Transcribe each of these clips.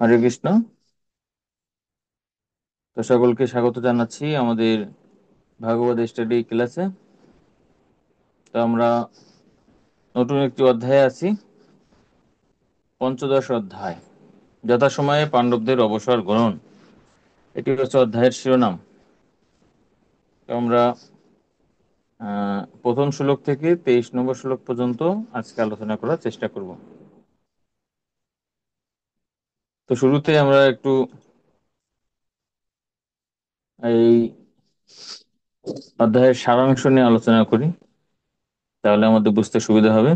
হরে কৃষ্ণ। তো সকলকে স্বাগত জানাচ্ছি আমাদের ভাগবত স্টাডি ক্লাসে। তো আমরা নতুন একটি অধ্যায়ে আছি, পঞ্চদশ অধ্যায়, যথাসময়ে পাণ্ডবদের অবসর গ্রহণ। এটি হচ্ছে অধ্যায়ের শিরোনাম। তো আমরা প্রথম শ্লোক থেকে 23 নম্বর শ্লোক পর্যন্ত আজকে আলোচনা করার চেষ্টা করব। তো শুরুতে আমরা একটু এই অধ্যায়ের সারাংশ নিয়ে আলোচনা করি, তাহলে আমাদের বুঝতে সুবিধা হবে।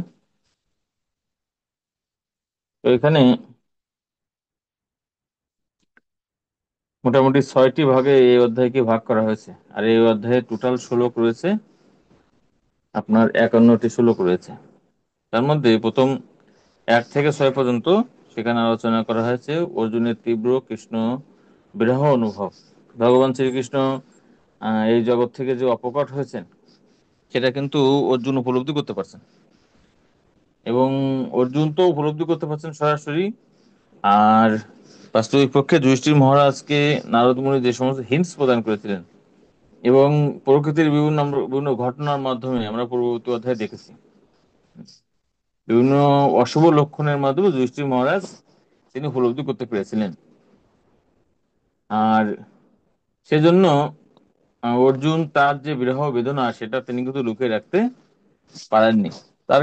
তো এখানে মোটামুটি 6টি ভাগে এই অধ্যায়কে ভাগ করা হয়েছে। আর এই অধ্যায়ে টোটাল শ্লোক রয়েছে আপনার 51টি শ্লোক রয়েছে। তার মধ্যে প্রথম 1 থেকে 6 পর্যন্ত সেখানে আলোচনা করা হয়েছে অর্জুনের তীব্র কৃষ্ণ বিরহ অনুভব। ভগবান শ্রীকৃষ্ণ এই জগৎ থেকে যে অপকট হয়েছেন সেটা কিন্তু অর্জুন উপলব্ধি করতে পারছেন, এবং অর্জুন তো উপলব্ধি করতে পারছেন সরাসরি। আর বাস্তবিক পক্ষে যুধিষ্ঠির মহারাজকে নারদ মুনি যে সমস্ত হিন্টস প্রদান করেছিলেন এবং প্রকৃতির বিভিন্ন ঘটনার মাধ্যমে আমরা পূর্ববর্তী অধ্যায়ে দেখেছি, বিভিন্ন অশুভ লক্ষণের মাধ্যমে যুধিষ্ঠির মহারাজ তিনি উপলব্ধি করতে পেরেছিলেন। আর সেজন্য অর্জুন তার যে বিরহ বেদনা সেটা তিনি কিন্তু লুকিয়ে রাখতে পারেননি। তার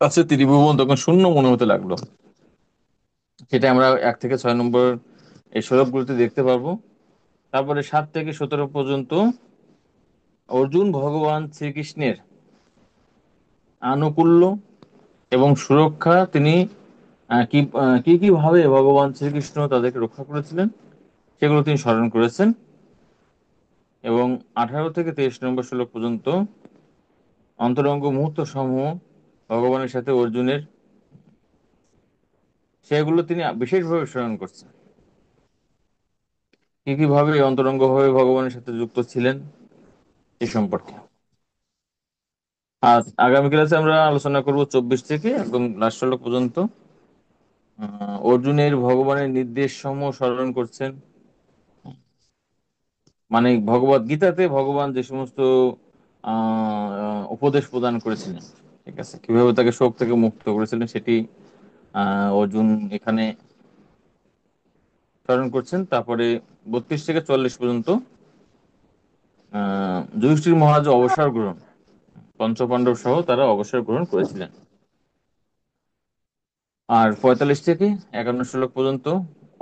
কাছে ত্রিভুবন তখন শূন্য মনে হতে লাগলো। সেটা আমরা 1 থেকে 6 নম্বর এই শ্লোকগুলোতে দেখতে পারবো। তারপরে 7 থেকে 17 পর্যন্ত অর্জুন ভগবান শ্রীকৃষ্ণের আনুকূল্য এবং সুরক্ষা তিনি কি কি ভাবে ভগবান শ্রীকৃষ্ণ তাদেরকে রক্ষা করেছিলেন সেগুলো তিনি স্মরণ করেছেন। এবং 18 থেকে 23 নম্বর শ্লোক পর্যন্ত অন্তরঙ্গ মুহূর্ত সমূহ ভগবানের সাথে অর্জুনের, সেগুলো তিনি বিশেষভাবে স্মরণ করছেন। কি কি ভাবে অন্তরঙ্গ ভাবে ভগবানের সাথে যুক্ত ছিলেন এ সম্পর্কে। আর আগামী ক্লাসে আমরা আলোচনা করব 24 থেকে একদম লাস্ট শ্লোক পর্যন্ত। অর্জুনের ভগবানের নির্দেশ সমূহ স্মরণ করছেন, মানে ভগবত গীতাতে ভগবান যে সমস্ত উপদেশ প্রদান করেছিলেন, ঠিক আছে, কিভাবে তাকে শোক থেকে মুক্ত করেছিলেন সেটি অর্জুন এখানে স্মরণ করছেন। তারপরে 32 থেকে 44 পর্যন্ত যুধিষ্ঠির মহারাজ অবসর গ্রহণ, পঞ্চপাণ্ডব সহ তারা অবসর গ্রহণ করেছিলেন। আর 45 থেকে 51 শ্লোক পর্যন্ত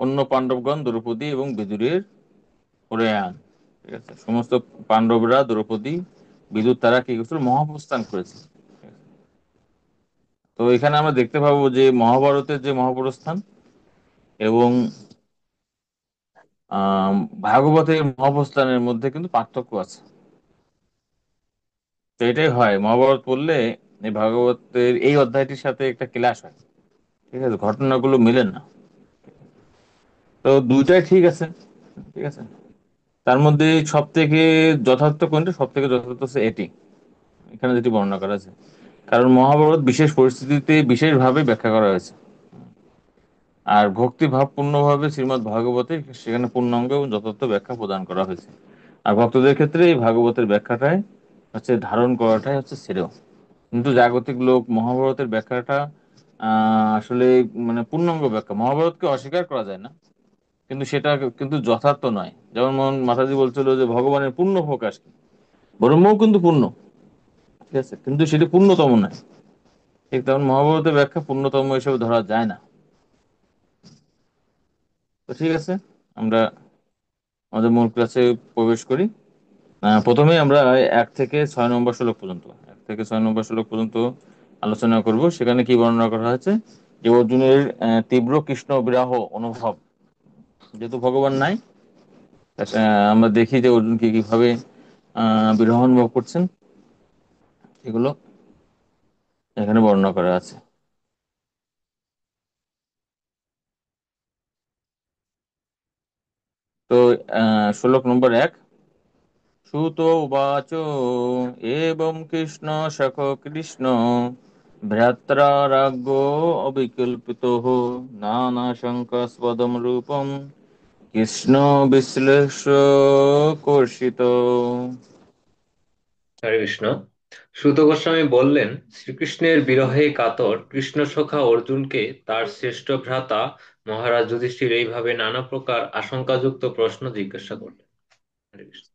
অন্য পাণ্ডবগণ দ্রৌপদী এবং বিদুরের প্রয়াণ, ঠিক আছে, সমস্ত পাণ্ডবরা, দ্রৌপদী, বিদুর তারা কি করছিল, মহাপ্রস্থান করেছে। তো এখানে আমরা দেখতে পাবো যে মহাভারতের যে মহাপ্রস্থান এবং আহ ভাগবতের মহাপ্রস্থানের মধ্যে কিন্তু পার্থক্য আছে। তো এটাই হয়, মহাভারত পড়লে এই ভাগবতের এই অধ্যায়টির সাথে একটা ক্লাশ হয়, ঠিক আছে, ঘটনাগুলো মিলে না। তো দুইটাই ঠিক আছে, ঠিক আছে। তার মধ্যে সব থেকে যথার্থ কোনটা, সব থেকে যথার্থ হচ্ছে এটি, এখানে যেটি বর্ণনা করা আছে। কারণ মহাভারত বিশেষ পরিস্থিতিতে বিশেষভাবে ব্যাখ্যা করা হয়েছে, আর ভক্তি ভাব পূর্ণভাবে শ্রীমদ্ ভাগবতে সেখানে পূর্ণাঙ্গ এবং যথার্থ ব্যাখ্যা প্রদান করা হয়েছে। আর ভক্তদের ক্ষেত্রে এই ভাগবতের ব্যাখ্যাটাই হচ্ছে ধারণ করাটাই হচ্ছে শ্রেয়। কিন্তু জাগতিক লোক মহাভারতের ব্যাখ্যাটা আসলে মানে পূর্ণাঙ্গ ব্যাখ্যা, মহাভারতকে অস্বীকার করা যায় না, কিন্তু সেটা কিন্তু যথার্থ নয়। যেমন মোহন মাতাজি বলছিল যে ভগবানের পূর্ণ প্রকাশ কি, ব্রহ্মও কিন্তু পূর্ণ, ঠিক আছে, কিন্তু সেটি পূর্ণতম নয়। ঠিক তেমন মহাভারতের ব্যাখ্যা পূর্ণতম হিসেবে ধরা যায় না। তো ঠিক আছে, আমরা আমাদের মূল ক্লাসে প্রবেশ করি। প্রথমে আমরা 1 থেকে 6 নম্বর শ্লোক পর্যন্ত 1 থেকে 6 নম্বর শ্লোক পর্যন্ত আলোচনা করব। সেখানে কি বর্ণনা করা হয়েছে যে অর্জুনের তীব্র কৃষ্ণ বিরহ অনুভব, যেহেতু ভগবান নাই, আমরা দেখি যে অর্জুন কি কিভাবে বিরহ অনুভব করছেন, এগুলো এখানে বর্ণনা করা আছে। তো শ্লোক নম্বর 1। সুত উবাচ এবং কৃষ্ণ সখ কৃষ্ণ ভ্রাত্রারাজ্ঞ অবিকল্পিতঃ নানা শঙ্কাস্পদম রূপম কৃষ্ণ বিশ্লেষ কর্ষিত। হরে কৃষ্ণ। সুত গোস্বামী বললেন, শ্রীকৃষ্ণের বিরহে কাতর কৃষ্ণ সখা অর্জুনকে তার শ্রেষ্ঠ ভ্রাতা মহারাজ যুধিষ্ঠির এইভাবে নানা প্রকার আশঙ্কাযুক্ত প্রশ্ন জিজ্ঞাসা করলেন। হরে কৃষ্ণ।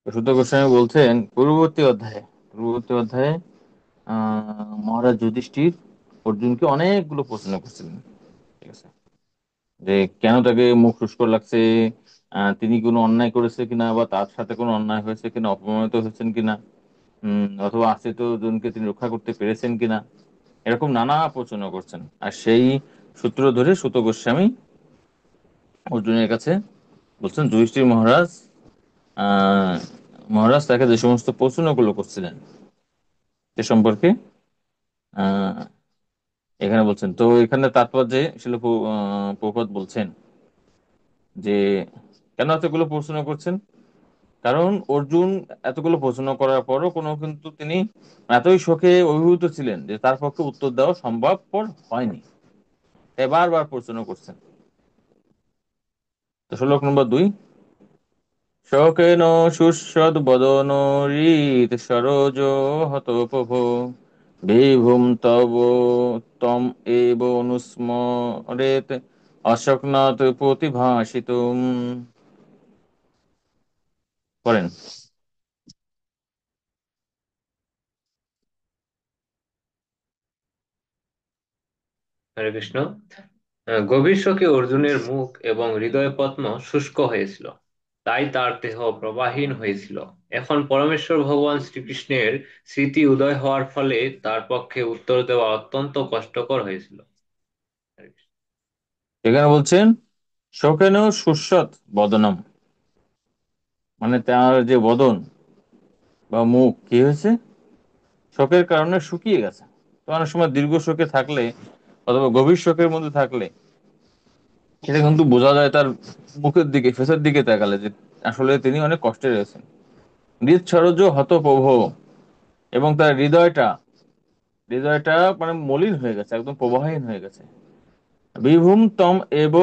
সুত গোস্বামী বলছেন পূর্ববর্তী অধ্যায়ে মহারাজ যুধিষ্ঠির অর্জুনকে অনেকগুলো প্রশ্ন করছিলেন। ঠিক আছে, যে কেন তাকে মুখ শুষ্ক লাগছে, তিনি কোনো অন্যায় করেছে কিনা, বা তার সাথে কোনো অন্যায় হয়েছে কিনা, অপমানিত হয়েছেন কিনা, অথবা আশ্রিত জনকে তিনি রক্ষা করতে পেরেছেন কিনা, এরকম নানা প্রশ্ন করছেন। আর সেই সূত্র ধরে সুত গোস্বামী অর্জুনের কাছে বলছেন, যুধিষ্ঠির আহ মহারাজ তাকে যে সমস্ত প্রশ্নগুলো করছিলেন সে সম্পর্কে আহ এখানে বলছেন। তো এখানে তাৎপর্যে শিল প্রভুপাদ বলছেন যে কেন এতগুলো প্রশ্ন করছেন। কারণ অর্জুন এতগুলো প্রশ্ন করার পরও কিন্তু তিনি এতই শোকে অভিভূত ছিলেন যে তার পক্ষে উত্তর দেওয়া সম্ভবপর হয়নি, তাই বারবার প্রশ্ন করছেন। তো শ্লোক নম্বর 2, শোকেন শুষ্যদ বদন রীত সরোজ হতোপভো বিভূম তব তম এব অনুস্মরেত অশোকনাথ প্রতিভাসিতুম। করেন। হরে কৃষ্ণ। গভীর শোকে অর্জুনের মুখ এবং হৃদয় পদ্ম শুষ্ক হয়েছিল, তাই তার দেহ প্রবাহীন হয়েছিল। এখন পরমেশ্বর ভগবান শ্রীকৃষ্ণের স্মৃতি উদয় হওয়ার ফলে তার পক্ষে উত্তর দেওয়া অত্যন্ত কষ্টকর হয়েছিল। হরে কৃষ্ণ। এখানে বলছেন শোকেন শুষ্যৎ বদনম, মানে তার যে বদন বা মুখ কি হয়েছে, শোকের কারণে শুকিয়ে গেছে। তো অনেক সময় দীর্ঘ শোকে থাকলে অথবা গভীর শোকের মধ্যে থাকলে সেটা কিন্তু বোঝা যায় তার মুখের দিকে, ফেসের দিকে তাকালে, যে আসলে তিনি অনেক কষ্টে রয়েছেন। হৃৎসরজ হতপ্রভ, এবং তার হৃদয়টা মানে মলিন হয়ে গেছে, একদম প্রবাহহীন হয়ে গেছে। বিভূম তম এব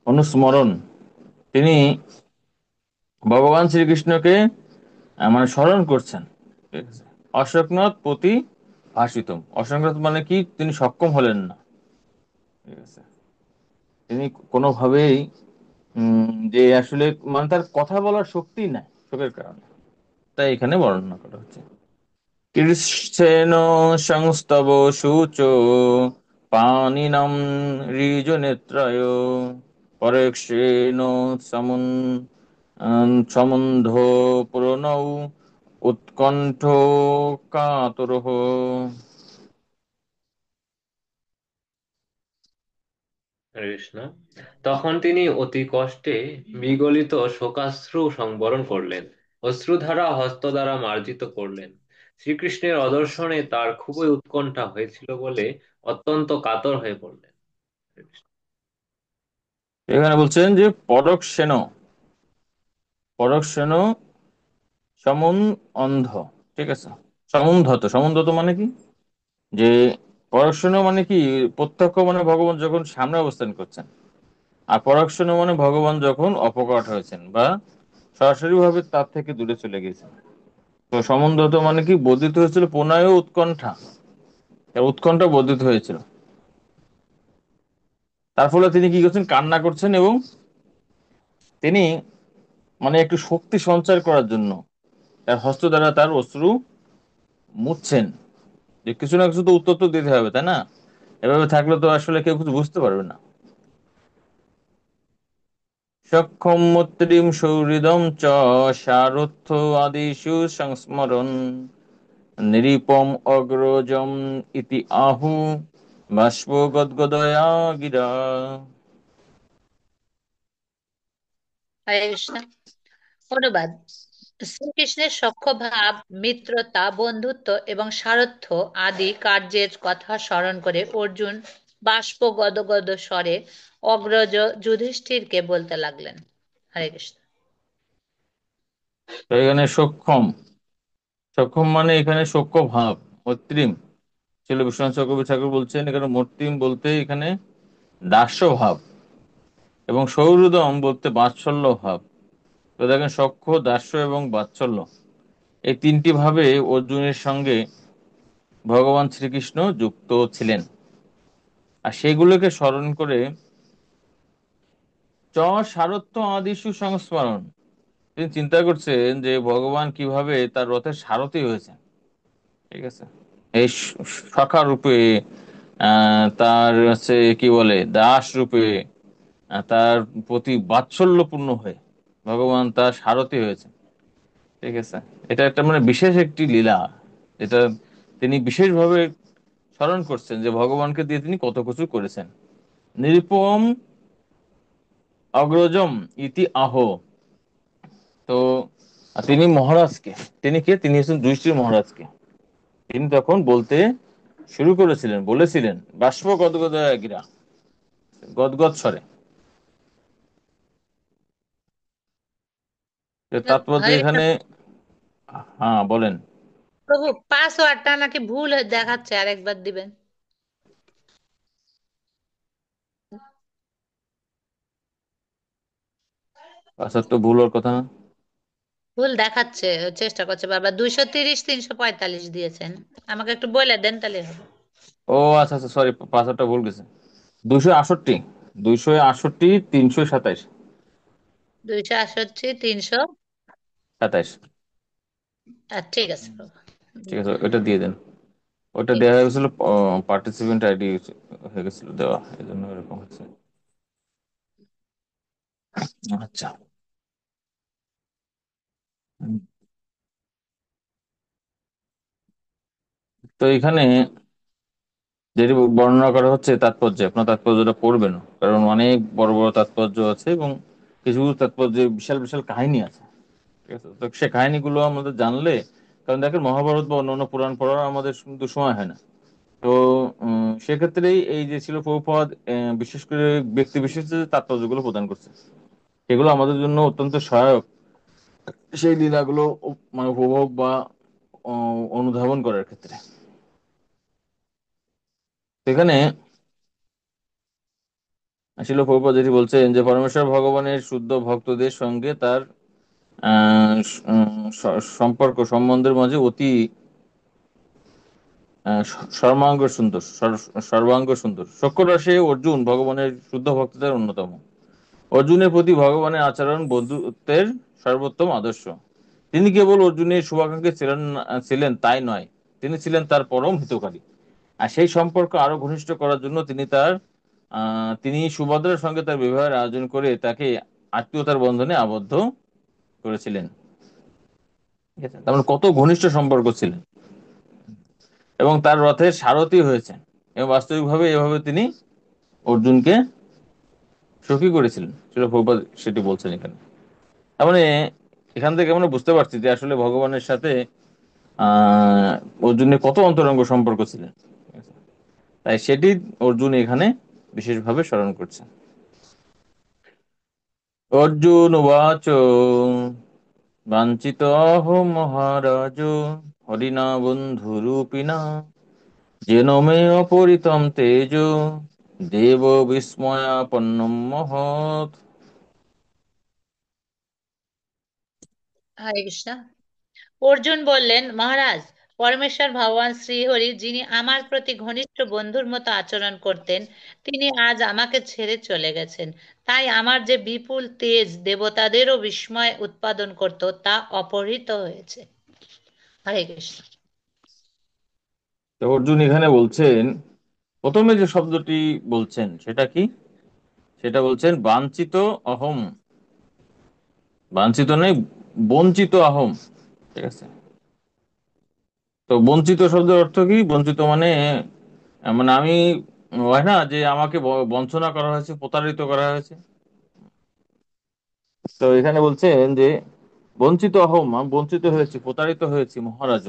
অনুস্মরণ, তিনি ভগবান শ্রীকৃষ্ণকে মানে স্মরণ করছেন। ঠিক আছে। অশোকনাথ প্রতি ভাষিতম, অশোকনাথ মানে কি, তিনি সক্ষম হলেন না। ঠিক আছে, তিনি কোনোভাবেই যে আসলে মানে তার কথা বলার শক্তি নাই শোকের কারণে, তাই এখানে বর্ণনা করা হচ্ছে। কৃচ্ছেন সংস্তব সূচ পানিনাম ঋজনেত্রয় পরেক্ষেণ সমন সম্বন্ধ প্রণৌ উৎকণ্ঠ কাতরঃ। হরে কৃষ্ণ। তখন তিনি অতি কষ্টে বিগলিত শোকাশ্রু সংবরণ করলেন, অশ্রুধারা হস্ত দ্বারা মার্জিত করলেন। শ্রীকৃষ্ণের অদর্শনে তার খুবই উৎকণ্ঠা হয়েছিল বলে অত্যন্ত কাতর হয়ে পড়লেন। হরে কৃষ্ণ। এখানে বলছেন যে পরক্ষেণ সমন অন্ধ। ঠিক আছে, সমুন্ধত মানে কি, যে পরক্ষেণ মানে কি, প্রত্যক্ষ মানে ভগবান যখন সামনে অবস্থান করছেন, আর পরক্ষণ মানে ভগবান যখন অপকট হয়েছেন বা সরাসরি ভাবে তার থেকে দূরে চলে গেছেন। তো সমুন্ধত মানে কি, বর্ধিত হয়েছিল প্রণয় ও উৎকণ্ঠা, তার উৎকণ্ঠা বর্ধিত হয়েছিল। তার ফলে তিনি কি করছেন, কান্না করছেন, এবং তিনি মানে একটু শক্তি সঞ্চার করার জন্য তার হস্ত দ্বারা তার অশ্রু মুছছেন। যে কিছু না কিছু তো উত্তর তো দিতে হবে, তাই না? এভাবে থাকলে তো আসলে কেউ কিছু বুঝতে পারবে না। সক্ষম মৈত্রীম সৌহৃদম চ সারথ্য আদিষু সংস্মরণ নিরীপম অগ্রজম ইতি আহু বাষ্প গদগদয়া গিরা। হরে কৃষ্ণ। অনুবাদ। শ্রীকৃষ্ণের সখ্য ভাব, মিত্রতা, বন্ধুত্ব এবং সারথ্য আদি কার্যের কথা স্মরণ করে অর্জুন বাষ্প গদগদ স্বরে অগ্রজ যুধিষ্ঠিরকে বলতে লাগলেন। হরে কৃষ্ণ। তো এখানে সক্ষম, সক্ষম মানে এখানে সখ্য ভাব, মৈত্রীম ছিল। বিশ্বনাথ চক্রবর্তী ঠাকুর বলছেন এখানে মৈত্রীম বলতে এখানে দাস্য ভাব, এবং সৌহৃদম বলতে বাৎসল্য ভাব। তো দেখেন সখ্য, দাস্য এবং বাৎসল্য এই তিনটি ভাবে অর্জুনের সঙ্গে ভগবান শ্রীকৃষ্ণ যুক্ত ছিলেন। আর সেগুলোকে স্মরণ করে চ সারথ্য আদিশু সংস্মরণ, তিনি চিন্তা করছেন যে ভগবান কিভাবে তার রথের সারথি হয়েছে। ঠিক আছে, এই সখা রূপে, তার হচ্ছে কি বলে দাস রূপে, তার প্রতি বাৎসল্যপূর্ণ হয়ে ভগবান তার সারথি হয়েছে। ঠিক আছে, এটা একটা মানে বিশেষ একটি লীলা, যেটা তিনি বিশেষভাবে স্মরণ করছেন যে ভগবানকে দিয়ে তিনি কত কিছু করেছেন। নিরুপম অগ্রজম ইতি আহ। তো তিনি মহারাজকে, তিনি কে, তিনি হচ্ছেন যুধিষ্ঠির মহারাজকে তিনি তখন বলতে শুরু করেছিলেন, বলেছিলেন বাষ্প গদগদ গিরা, গদগদ স্বরে। এর তাৎপর্য হরে কৃষ্ণ। এখানে, হ্যাঁ বলেন। প্রভু, পাসওয়ার্ডটা নাকি ভুল দেখাচ্ছে, আরেকবার দিবেন? আচ্ছা, তো ভুল হওয়ার কথা না। ভুল দেখাচ্ছে, চেষ্টা করছে বারবার। 230 345 দিয়েছেন। আমাকে একটু বলে দেন, তাহলে হবে। ও আচ্ছা আচ্ছা, সরি, পাঁচটা ভুল গেছে। 268, 268, 327, 268 300। 27। ঠিক আছে প্রভু। ঠিক আছে, ওটা দিয়ে দেন। ওটা ঠিক দেওয়া হয়ে আছে। গেছিল, পার্টিসিপেন্ট আইডি হয়ে গেছিল দেওয়া, এই জন্য এরকম হচ্ছে। আচ্ছা। হুম। তো এখানে যেটি বর্ণনা করা হচ্ছে তাৎপর্য, আপনার তাৎপর্যটা পড়বেন, কারণ অনেক বড় বড় তাৎপর্য আছে এবং কিছু কিছু তাৎপর্যে বিশাল বিশাল কাহিনী আছে। ঠিক আছে, তো সে কাহিনীগুলো আমাদের জানলে, কারণ দেখেন মহাভারত বা অন্যান্য পুরাণ পড়ার আমাদের কিন্তু সময় হয় না। তো সেক্ষেত্রেই এই যে ছিল প্রভুপাদ, বিশেষ করে ব্যক্তি বিশেষ যে তাৎপর্যগুলো প্রদান করছে, সেগুলো আমাদের জন্য অত্যন্ত সহায়ক সেই লীলাগুলো মানে উপভোগ বা অনুধাবন করার ক্ষেত্রে। সেখানে ছিল প্রভুপাদ যেটি বলছেন যে পরমেশ্বর ভগবানের শুদ্ধ ভক্তদের সঙ্গে তার সম্পর্ক সম্বন্ধের মাঝে অতি সর্বাঙ্গ সুন্দর, সর্বাঙ্গ সুন্দর। শক্ররাশে অর্জুন ভগবানের শুদ্ধ ভক্তদের অন্যতম। অর্জুনের প্রতি ভগবানের আচরণ বন্ধুত্বের সর্বোত্তম আদর্শ। তিনি কেবল অর্জুনের শুভাকাঙ্ক্ষী ছিলেন তাই নয়, তিনি ছিলেন তার পরম হিতকারী। আর সেই সম্পর্ক আরো ঘনিষ্ঠ করার জন্য তিনি সুভদ্রার সঙ্গে তার বিবাহের আয়োজন করে তাকে আত্মীয়তার বন্ধনে আবদ্ধ করেছিলেন। ঠিক আছে, তার মানে কত ঘনিষ্ঠ সম্পর্ক ছিলেন, এবং তার রথের সারথি হয়েছেন, এবং বাস্তবিকভাবে এভাবে তিনি অর্জুনকে সখী করেছিলেন, সেটা প্রভুপাদ সেটি বলছেন এখানে। তার মানে এখান থেকে আমরা বুঝতে পারছি যে আসলে ভগবানের সাথে অর্জুনের কত অন্তরঙ্গ সম্পর্ক ছিলেন। ঠিক আছে? তাই সেটি অর্জুন এখানে বিশেষভাবে স্মরণ করছে। অর্জুন উবাচ বাঞ্ছিতোহং মহারাজ হরিণা বন্ধুরূপিণা যেন মে অপরিতম তেজ দেব বিস্ময়াপন্নম মহৎ। হরে কৃষ্ণ। অর্জুন বললেন, মহারাজ, পরমেশ্বর ভগবান শ্রীহরি, যিনি আমার প্রতি ঘনিষ্ঠ বন্ধুর মতো আচরণ করতেন, তিনি আজ আমাকে ছেড়ে চলে গেছেন। তাই আমার যে বিপুল তেজ দেবতাদেরও বিস্ময় উৎপাদন করত, তা অপহৃত হয়েছে। হরে কৃষ্ণ। তো অর্জুন এখানে বলছেন, প্রথমে যে শব্দটি বলছেন সেটা কি, সেটা বলছেন বাঞ্ছিত অহম। বাঞ্ছিত নেই, বঞ্চিত অহম। ঠিক আছে, তো বঞ্চিত শব্দের অর্থ কি? বঞ্চিত মানে মানে আমি, হয় না যে আমাকে বঞ্চনা করা হয়েছে, প্রতারিত করা হয়েছে। তো এখানে বলছেন যে বঞ্চিত অহম, আমি বঞ্চিত হয়েছি, প্রতারিত হয়েছি মহারাজ।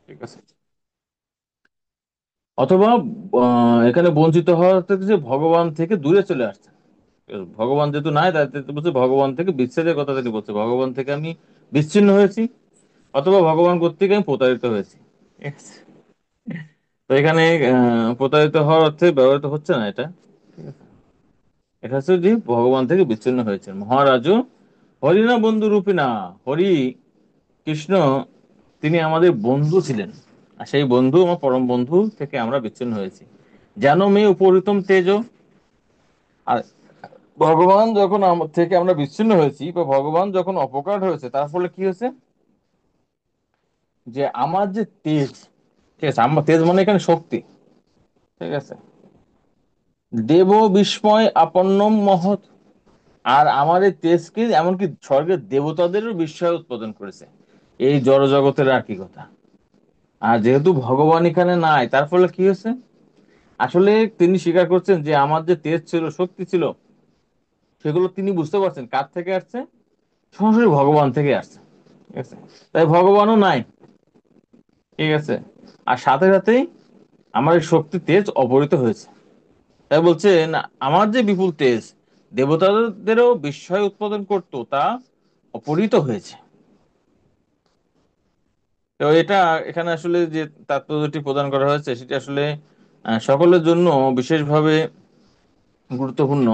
ঠিক আছে, অথবা এখানে বঞ্চিত হওয়া থেকে যে ভগবান থেকে দূরে চলে আসছে। ভগবান যেহেতু নাই, তাই বলছে ভগবান থেকে বিচ্ছেদের কথা তিনি বলছে, ভগবান থেকে আমি বিচ্ছিন্ন হয়েছি, অথবা ভগবান কর্তৃক আমি প্রতারিত হয়েছি। ঠিক আছে? তো এখানে প্রতারিত হওয়ার অর্থে ব্যবহৃত হচ্ছে না এটা। ঠিক আছে? এটা হচ্ছে যে ভগবান থেকে বিচ্ছিন্ন হয়েছে। মহারাজু হরি না বন্ধু রূপী না, হরি কৃষ্ণ তিনি আমাদের বন্ধু ছিলেন, আর সেই বন্ধু আমার পরম বন্ধু থেকে আমরা বিচ্ছিন্ন হয়েছি। জানো মেয়ে উপরিতম তেজ। আর ভগবান যখন থেকে আমরা বিচ্ছিন্ন হয়েছি বা ভগবান যখন অপকার হয়েছে, তার ফলে কি হয়েছে, যে আমার যে তেজ, ঠিক আছে, আমার তেজ মানে এখানে শক্তি। ঠিক আছে? দেব বিস্ময় আপন্নম মহৎ। আর আমার এই তেজকে এমনকি স্বর্গের দেবতাদেরও বিস্ময় উৎপাদন করেছে। এই জড় জগতের আর কি কথা। আর যেহেতু ভগবান এখানে নাই, তার ফলে কি হয়েছে, আসলে তিনি স্বীকার করছেন যে আমার যে তেজ ছিল, শক্তি ছিল, সেগুলো তিনি বুঝতে পারছেন কার থেকে আসছে, সরাসরি ভগবান থেকে আসছে। ঠিক আছে? তাই ভগবানও নাই। ঠিক আছে? আর সাথে সাথেই আমার এই শক্তি তেজ অপহৃত হয়েছে। তাই বলছেন আমার যে বিপুল তেজ দেবতাদেরও বিস্ময় উৎপাদন করত, তা অপহৃত হয়েছে। তো এটা এখানে আসলে যে তাৎপর্যটি প্রদান করা হয়েছে, সেটা আসলে সকলের জন্য বিশেষভাবে গুরুত্বপূর্ণ,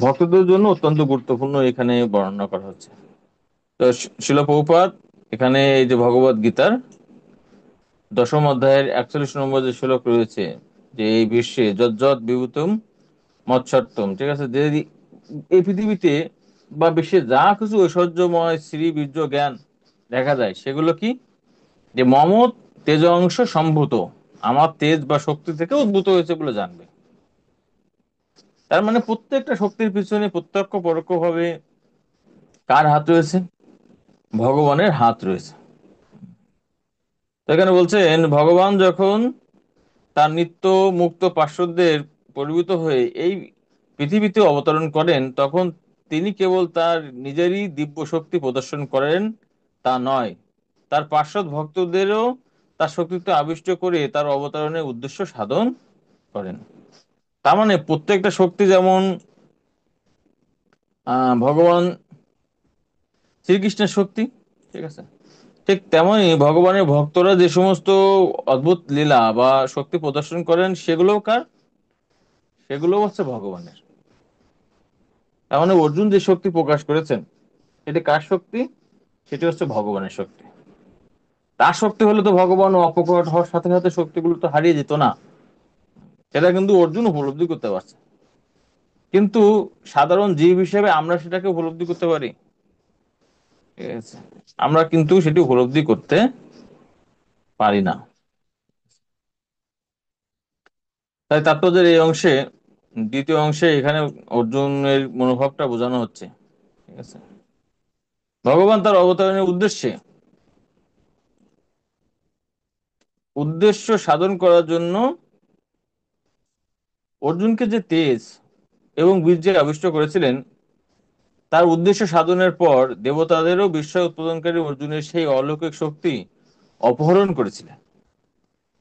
ভক্তদের জন্য অত্যন্ত গুরুত্বপূর্ণ এখানে বর্ণনা করা হচ্ছে। তো শিল প্রভুপাদ এখানে এই যে ভগবদ গীতার দশম অধ্যায়ের 41 নম্বর যে শ্লোক রয়েছে, যে এই বিশ্বে যজ্জৎ বিভূতম মৎসর্তম, ঠিক আছে, যে এই পৃথিবীতে বা বিশ্বে যা কিছু ঐশ্বর্যময় শ্রী বীর্য জ্ঞান দেখা যায়, সেগুলো কি, যে মম তেজ অংশ সম্ভূত, আমার তেজ বা শক্তি থেকে উদ্ভূত হয়েছে বলে জানবে। তার মানে প্রত্যেকটা শক্তির পিছনে প্রত্যক্ষ পরোক্ষ ভাবে কার হাত রয়েছে, ভগবানের হাত রয়েছে। তো এখানে বলছেন ভগবান যখন তার নিত্য মুক্ত পার্শ্বদের পরিভূত হয়ে এই পৃথিবীতে অবতরণ করেন, তখন তিনি কেবল তার নিজেরই দিব্য শক্তি প্রদর্শন করেন তা নয়, তার পার্শ্বদ ভক্তদেরও তার শক্তিতে আবিষ্ট করে তার অবতরণের উদ্দেশ্য সাধন করেন। তার মানে প্রত্যেকটা শক্তি যেমন ভগবান শ্রীকৃষ্ণের শক্তি, ঠিক আছে, ঠিক তেমনি ভগবানের ভক্তরা যে সমস্ত অদ্ভুত লীলা বা শক্তি প্রদর্শন করেন, সেগুলোও কার, সেগুলো হচ্ছে ভগবানের। তার মানে অর্জুন যে শক্তি প্রকাশ করেছেন, সেটি কার শক্তি, সেটি হচ্ছে ভগবানের শক্তি। তার শক্তি হলে তো ভগবান অপকট হওয়ার সাথে সাথে শক্তিগুলো তো হারিয়ে যেত না। সেটা কিন্তু অর্জুন উপলব্ধি করতে পারছে, কিন্তু সাধারণ জীব হিসেবে আমরা সেটাকে উপলব্ধি করতে পারি? ঠিক আছে? আমরা কিন্তু সেটি উপলব্ধি করতে পারি না। তাই তাৎপর্যের এই অংশে, দ্বিতীয় অংশে এখানে অর্জুনের মনোভাবটা বোঝানো হচ্ছে। ঠিক আছে? ভগবান তার অবতারণের উদ্দেশ্যে উদ্দেশ্য সাধন করার জন্য অর্জুনকে যে তেজ এবং বীর্যে আবিষ্ট করেছিলেন, তার উদ্দেশ্য সাধনের পর দেবতাদেরও বিস্ময় উৎপাদনকারী অর্জুনের সেই অলৌকিক শক্তি অপহরণ করেছিলেন।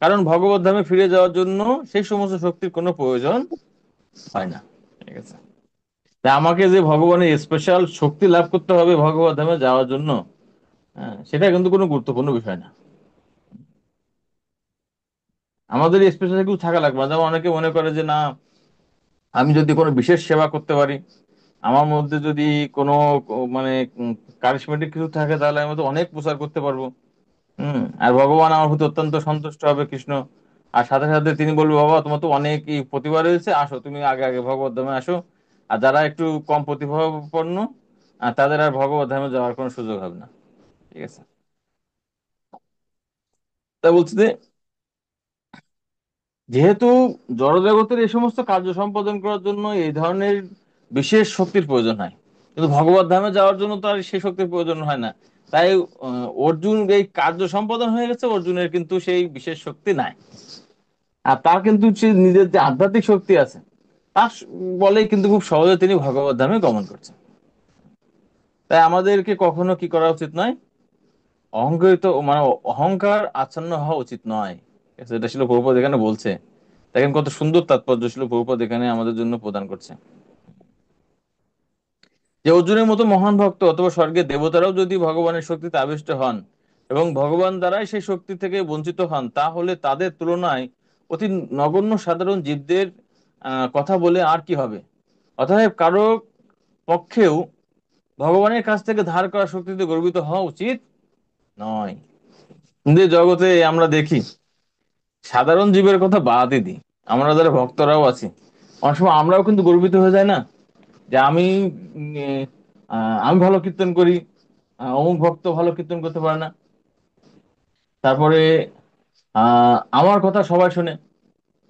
কারণ ভগবত ধামে ফিরে যাওয়ার জন্য সেই সমস্ত শক্তির কোনো প্রয়োজন হয় না। ঠিক আছে? তাই আমাকে যে ভগবানের স্পেশাল শক্তি লাভ করতে হবে ভগবত ধামে যাওয়ার জন্য, হ্যাঁ, সেটা কিন্তু কোনো গুরুত্বপূর্ণ বিষয় না। আমাদের স্পেশাল কিছু থাকা লাগবে না। যেমন অনেকে মনে করে যে না, আমি যদি কোনো বিশেষ সেবা করতে পারি, আমার মধ্যে যদি কোনো মানে কারিশমেটিক কিছু থাকে, তাহলে আমি তো অনেক প্রচার করতে পারবো। আর ভগবান আমার প্রতি অত্যন্ত সন্তুষ্ট হবে, কৃষ্ণ। আর সাথে সাথে তিনি বলবে, বাবা তোমার তো অনেক প্রতিভা রয়েছে, আসো তুমি আগে আগে ভগবত ধামে আসো। আর যারা একটু কম প্রতিভাপন্ন, তাদের আর ভগবত ধামে যাওয়ার কোনো সুযোগ হবে না। ঠিক আছে? তা বলছি যে যেহেতু জড়জগতের এই সমস্ত কার্য সম্পাদন করার জন্য এই ধরনের বিশেষ শক্তির প্রয়োজন হয়, কিন্তু ভগবত ধামে যাওয়ার জন্য তো আর সেই শক্তির প্রয়োজন হয় না। তাই অর্জুন এই কার্য সম্পাদন হয়ে গেছে, অর্জুনের কিন্তু সেই বিশেষ শক্তি নাই। আর তার কিন্তু সে নিজের যে আধ্যাত্মিক শক্তি আছে, তার বলেই কিন্তু খুব সহজে তিনি ভগবত ধামে গমন করছেন। তাই আমাদেরকে কখনো কি করা উচিত নয়, অহংকৃত মানে অহংকার আচ্ছন্ন হওয়া উচিত নয়। ঠিক আছে? এটা ছিল প্রভুপাদ এখানে বলছে। দেখেন কত সুন্দর তাৎপর্য ছিল প্রভুপাদ এখানে আমাদের জন্য প্রদান করছে। যে অর্জুনের মতো মহান ভক্ত অথবা স্বর্গের দেবতারাও যদি ভগবানের শক্তিতে আবিষ্ট হন, এবং ভগবান দ্বারাই সেই শক্তি থেকে বঞ্চিত হন, তাহলে তাদের তুলনায় অতি নগণ্য সাধারণ জীবদের কথা বলে আর কি হবে? অতএব কারো পক্ষেও ভগবানের কাছ থেকে ধার করা শক্তিতে গর্বিত হওয়া উচিত নয়। কিন্তু এই জগতে আমরা দেখি, সাধারণ জীবের কথা বাদই দিই, আমরা যারা ভক্তরাও আছি, অনেক সময় আমরাও কিন্তু গর্বিত হয়ে যায় না, যে আমি ভালো কীর্তন করি, অমুক ভক্ত ভালো কীর্তন করতে পারে না, তারপরে আমার কথা সবাই শুনে,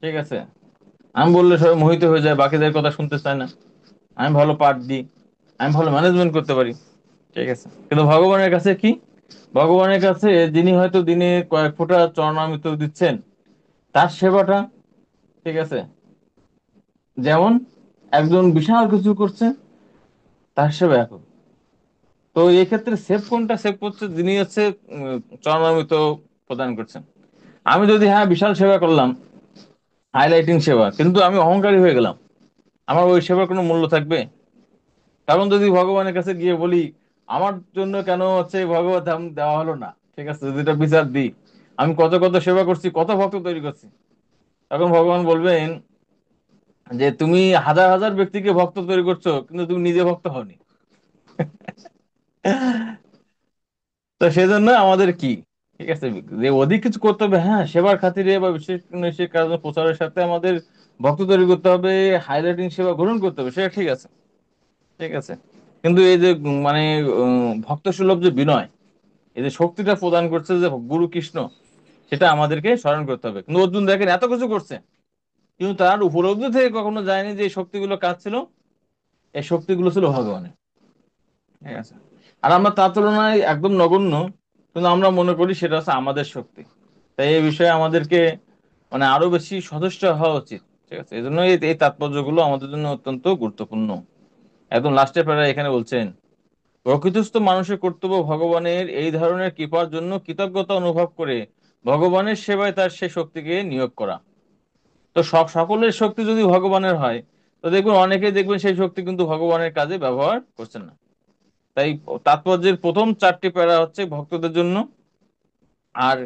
ঠিক আছে, আমি বললে সবাই মোহিত হয়ে যায়, বাকিদের কথা শুনতে চায় না, আমি ভালো পাঠ দিই, আমি ভালো ম্যানেজমেন্ট করতে পারি, ঠিক আছে। কিন্তু ভগবানের কাছে কি? ভগবানের কাছে যিনি হয়তো দিনে কয়েক ফোঁটা চরণামৃত দিচ্ছেন, তার সেবাটা, ঠিক আছে, যেমন একজন বিশাল কিছু করছে, তার সেবা এখন। তো এই ক্ষেত্রে সেভ কোনটা? সেভ করছে যিনি হচ্ছে চরণামৃত প্রদান করছেন। আমি যদি হ্যাঁ বিশাল সেবা করলাম, হাইলাইটিং সেবা, কিন্তু আমি অহংকারী হয়ে গেলাম, আমার ওই সেবার কোনো মূল্য থাকবে? কারণ যদি ভগবানের কাছে গিয়ে বলি আমার জন্য কেন হচ্ছে ভগবত ধাম দেওয়া হলো না, ঠিক আছে, যদি এটা বিচার দিই, আমি কত কত সেবা করছি, কত ভক্ত তৈরি করছি, তখন ভগবান বলবেন যে তুমি হাজার হাজার ব্যক্তিকে ভক্ত তৈরি করছো, কিন্তু তুমি নিজে ভক্ত হওনি। তো সেজন্য আমাদের কি, ঠিক আছে, যে অধিক কিছু করতে হবে, হ্যাঁ, সেবার খাতিরে বা বিশেষ কোনো বিশেষ কাজ প্রচারের সাথে আমাদের ভক্ত তৈরি করতে হবে, হাইলাইটিং সেবা গ্রহণ করতে হবে, সেটা ঠিক আছে, ঠিক আছে। কিন্তু এই যে ভক্ত সুলভ যে বিনয়, এই যে শক্তিটা প্রদান করছে যে গুরু কৃষ্ণ, সেটা আমাদেরকে স্মরণ করতে হবে। কিন্তু অর্জুন দেখেন এত কিছু করছে, কিন্তু তার উপলব্ধি থেকে কখনো যায়নি যে এই শক্তিগুলো কাজ ছিল, এই শক্তিগুলো ছিল ভগবানের, ঠিক আছে। আর আমরা তার তুলনায় একদম নগণ্য, কিন্তু আমরা মনে করি সেটা হচ্ছে আমাদের শক্তি। তাই এই বিষয়ে আমাদেরকে আরো বেশি সচেষ্ট হওয়া উচিত, ঠিক আছে। এই জন্য এই তাৎপর্যগুলো আমাদের জন্য অত্যন্ত গুরুত্বপূর্ণ। একদম লাস্টে প্যারা এখানে বলছেন, প্রকৃতিস্থ মানুষের কর্তব্য ভগবানের এই ধরনের কৃপার জন্য কৃতজ্ঞতা অনুভব করে ভগবানের সেবায় তার সে শক্তিকে নিয়োগ করা। তো সকলের শক্তি যদি ভগবানের হয়, তো দেখবেন অনেকেই দেখবেন সেই শক্তি কিন্তু ভগবানের কাজে ব্যবহার করছেন না। তাই তাৎপর্যের প্রথম চারটি প্যারা হচ্ছে ভক্তদের জন্য, আর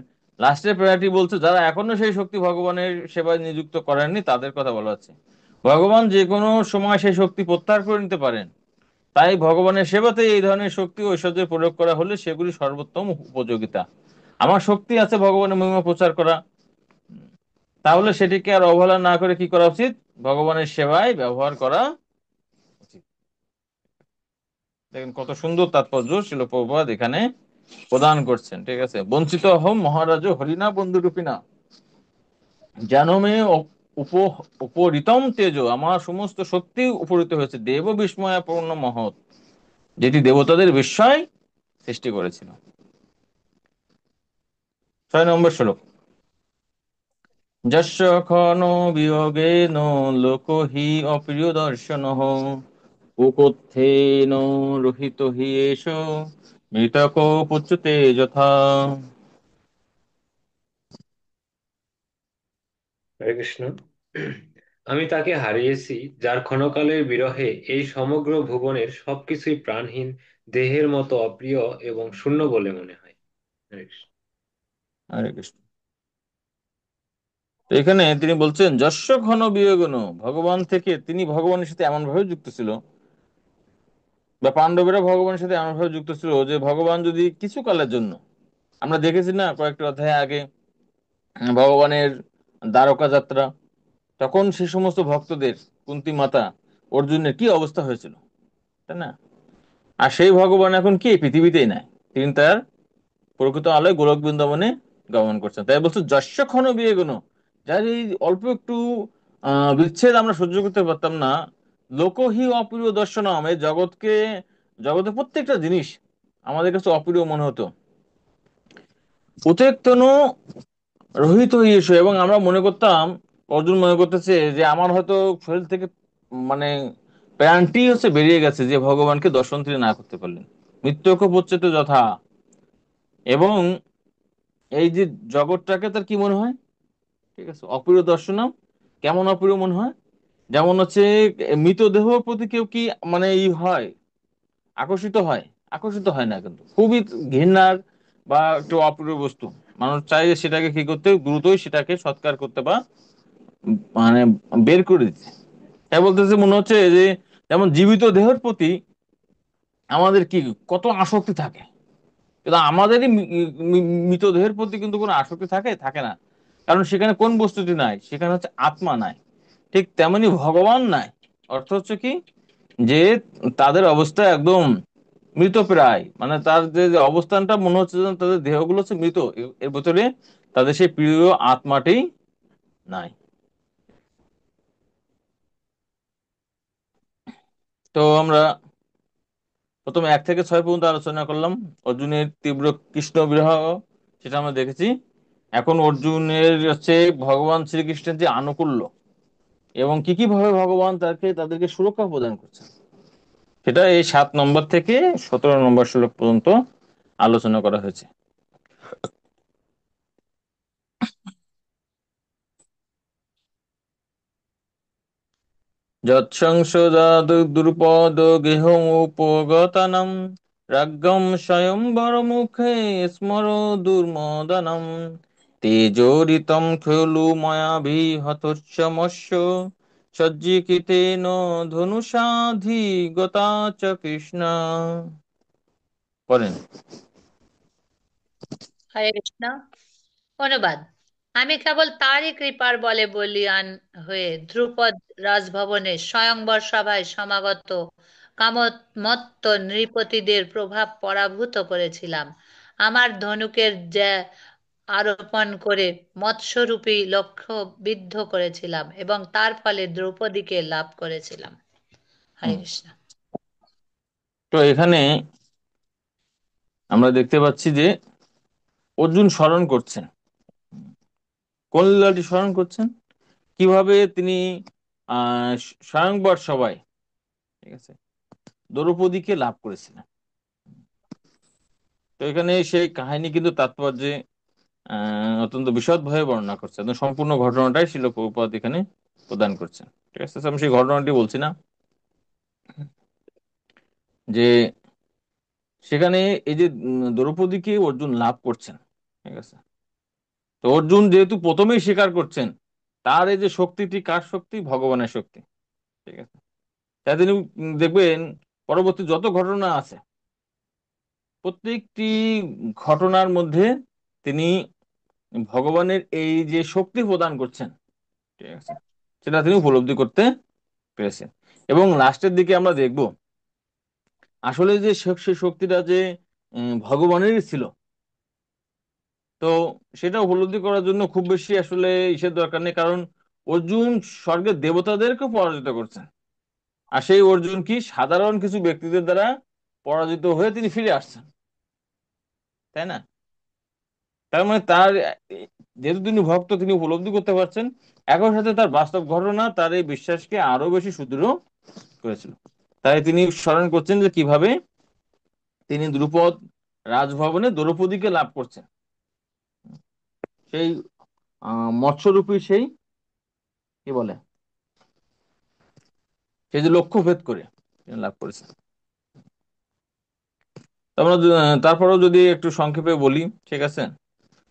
লাস্টের প্যারাটি বলছে যারা এখনো সেই শক্তি ভগবানের সেবায় নিযুক্ত করেননি তাদের কথা বলা হচ্ছে। ভগবান যে কোনো সময় সেই শক্তি প্রত্যাহার করে নিতে পারেন, তাই ভগবানের সেবাতে এই ধরনের শক্তি ও ঐশ্বর্যের প্রয়োগ করা হলে সেগুলি সর্বোত্তম উপযোগিতা। আমার শক্তি আছে ভগবানের মহিমা প্রচার করা, তাহলে সেটিকে আর অবহেলা না করে কি করা উচিত? ভগবানের সেবায় ব্যবহার করা উচিত। দেখেন কত সুন্দর তাৎপর্য শিল প্রভুপাদ এখানে প্রদান করছেন, ঠিক আছে। বঞ্চিত হম মহারাজ হরিণা বন্ধুরূপিণা জানমে উপ উপরিতম তেজ, আমার সমস্ত শক্তি উপরিত হয়েছে দেব বিস্ময় পূর্ণ মহৎ, যেটি দেবতাদের বিস্ময় সৃষ্টি করেছিল। 6 নম্বর শ্লোক। যস্য ক্ষণ বিয়োগেন লোকহি অপ্রিয় দর্শনঃ কুকথেন রহিত হি এষ মৃতক পুচ্যতে যথা। হরে কৃষ্ণ। আমি তাকে হারিয়েছি যার ক্ষণকালের বিরহে এই সমগ্র ভুবনের সবকিছুই প্রাণহীন, দেহের মতো অপ্রিয় এবং শূন্য বলে মনে হয়। হরে কৃষ্ণ। হরে কৃষ্ণ। তো এখানে তিনি বলছেন যস্য ঘন বিয়োগন, ভগবান থেকে তিনি ভগবানের সাথে এমন ভাবে যুক্ত ছিল, বা পাণ্ডবেরা ভগবানের সাথে এমন ভাবে যুক্ত ছিল যে ভগবান যদি কিছু কালের জন্য, আমরা দেখেছি না কয়েকটা অধ্যায় আগে, ভগবানের দ্বারকা যাত্রা, তখন সে সমস্ত ভক্তদের, কুন্তী মাতা, অর্জুনের কি অবস্থা হয়েছিল, তাই না? আর সেই ভগবান এখন কি এই পৃথিবীতেই নাই, তিনি তার প্রকৃত আলোয় গোলক বৃন্দাবনে গমন করছেন। তাই বলছো যস্য ক্ষণ বিয়োগন, যার এই অল্প একটু বিচ্ছেদ আমরা সহ্য করতে পারতাম না, লোকহি অপ্রিয় দর্শনম, এই জগতের প্রত্যেকটা জিনিস আমাদের কাছে অপ্রিয় মনে হতো, উতেক্তনু রহিত হইয়েছ, এবং আমরা মনে করতাম, অর্জুন মনে করতেছে যে আমার হয়তো শরীর থেকে মানে প্রাণটি হচ্ছে বেরিয়ে গেছে, যে ভগবানকে দর্শন তিনি না করতে পারলেন। মৃত্যুকে পচ্ছেতে যথা, এবং এই যে জগৎটাকে তার কি মনে হয়, ঠিক আছে, অপ্রিয় দর্শনম। কেমন অপ্রিয় মনে হয়? যেমন হচ্ছে মৃতদেহ প্রতি কেউ কি হয়, আকর্ষিত হয়? আকর্ষিত হয় না, কিন্তু খুবই ঘৃণার বা একটু অপ্রিয় বস্তু, মানুষ চায় যে সেটাকে কি করতে, দ্রুতই সেটাকে সৎকার করতে বা মানে বের করে দিতে। তাই বলতেছে মনে হচ্ছে যে যেমন জীবিত দেহের প্রতি আমাদের কি কত আসক্তি থাকে, কিন্তু আমাদেরই মৃতদেহের প্রতি কিন্তু কোনো আসক্তি থাকে থাকে না। কারণ সেখানে কোন বস্তুটি নাই, সেখানে হচ্ছে আত্মা নাই। ঠিক তেমনি ভগবান নাই। অর্থ হচ্ছে কি, যে তাদের অবস্থা একদম মৃতপ্রায়, মানে তার যে যে অবস্থানটা মনে হচ্ছে যেন তাদের দেহগুলো হচ্ছে মৃত, এর ভিতরে তাদের সেই প্রিয় আত্মাটি নাই। তো আমরা প্রথমে 1 থেকে 6 পর্যন্ত আলোচনা করলাম। অর্জুনের তীব্র কৃষ্ণ বিরহ সেটা আমরা দেখেছি। এখন অর্জুনের হচ্ছে ভগবান শ্রীকৃষ্ণের যে আনুকূল্য এবং কি কি ভাবে ভগবান তাদেরকে সুরক্ষা প্রদান করছে, সেটা এই 7 নম্বর থেকে 17 নম্বর শ্লোক পর্যন্ত আলোচনা করা হয়েছে। যৎসংসদাদ দ্রুপদ গৃহমুপগতানাম রাজ্ঞম স্বয়ংবর মুখে স্মর দুর্মদনম তেজোরিতম খলু মায়াভি হতোচ্চমস্য সজ্জিকিতেন ধনুষাধি গতা চ কৃষ্ণ। পড়েন। হরে কৃষ্ণ। অনুবাদ। আমি কেবল তারই কৃপার বলে বলীয়ান হয়ে ধ্রুপদ রাজভবনে স্বয়ংবর সভায় সমাগত কামোন্মত্ত নৃপতিদের প্রভাব পরাভূত করেছিলাম। আমার ধনুকের যে আরোপণ করে মৎস্যরূপী লক্ষ্য বিদ্ধ করেছিলাম এবং তার ফলে দ্রৌপদীকে লাভ করেছিলাম। হরে হুম। কৃষ্ণ। তো এখানে আমরা দেখতে পাচ্ছি যে অর্জুন স্মরণ করছেন, কোন লীলাটি স্মরণ করছেন, কিভাবে তিনি স্বয়ংবর সভায়, ঠিক আছে, দ্রৌপদীকে লাভ করেছিলেন। তো এখানে সেই কাহিনী কিন্তু তাৎপর্যে অত্যন্ত বিশদভাবে বর্ণনা করছে, একদম সম্পূর্ণ ঘটনাটাই শিল প্রভুপাদ এখানে প্রদান করছেন। ঠিক আছে, তো আমি সেই ঘটনাটি বলছি না, যে সেখানে এই যে দ্রৌপদীকে অর্জুন লাভ করছেন, ঠিক আছে, তো অর্জুন যেহেতু প্রথমেই স্বীকার করছেন তার এই যে শক্তিটি কার শক্তি, ভগবানের শক্তি। ঠিক আছে, তাই তিনি দেখবেন পরবর্তী যত ঘটনা আছে প্রত্যেকটি ঘটনার মধ্যে তিনি ভগবানের এই যে শক্তি প্রদান করছেন, ঠিক আছে, সেটা তিনি উপলব্ধি করতে পেরেছেন। এবং লাস্টের দিকে আমরা দেখব আসলে যে সে শক্তিটা যে ভগবানেরই ছিল। তো সেটা উপলব্ধি করার জন্য খুব বেশি আসলে ইসের দরকার নেই, কারণ অর্জুন স্বর্গের দেবতাদেরকে পরাজিত করছেন, আর সেই অর্জুন কি সাধারণ কিছু ব্যক্তিদের দ্বারা পরাজিত হয়ে তিনি ফিরে আসছেন, তাই না? তার মানে তার যেহেতু তিনি ভক্ত, তিনি উপলব্ধি করতে পারছেন, একই সাথে তার বাস্তব ঘটনা তার এই বিশ্বাসকে আরো বেশি সুদৃঢ় করেছিল। তাই তিনি স্মরণ করছেন যে কিভাবে তিনি দ্রুপদ রাজভবনে দ্রৌপদীকে লাভ করছেন, সেই মৎস্যরূপী সেই কি বলে, সেই যে লক্ষ্য ভেদ করে তিনি লাভ করেছেন। তো আমরা তারপরেও যদি একটু সংক্ষেপে বলি, ঠিক আছে,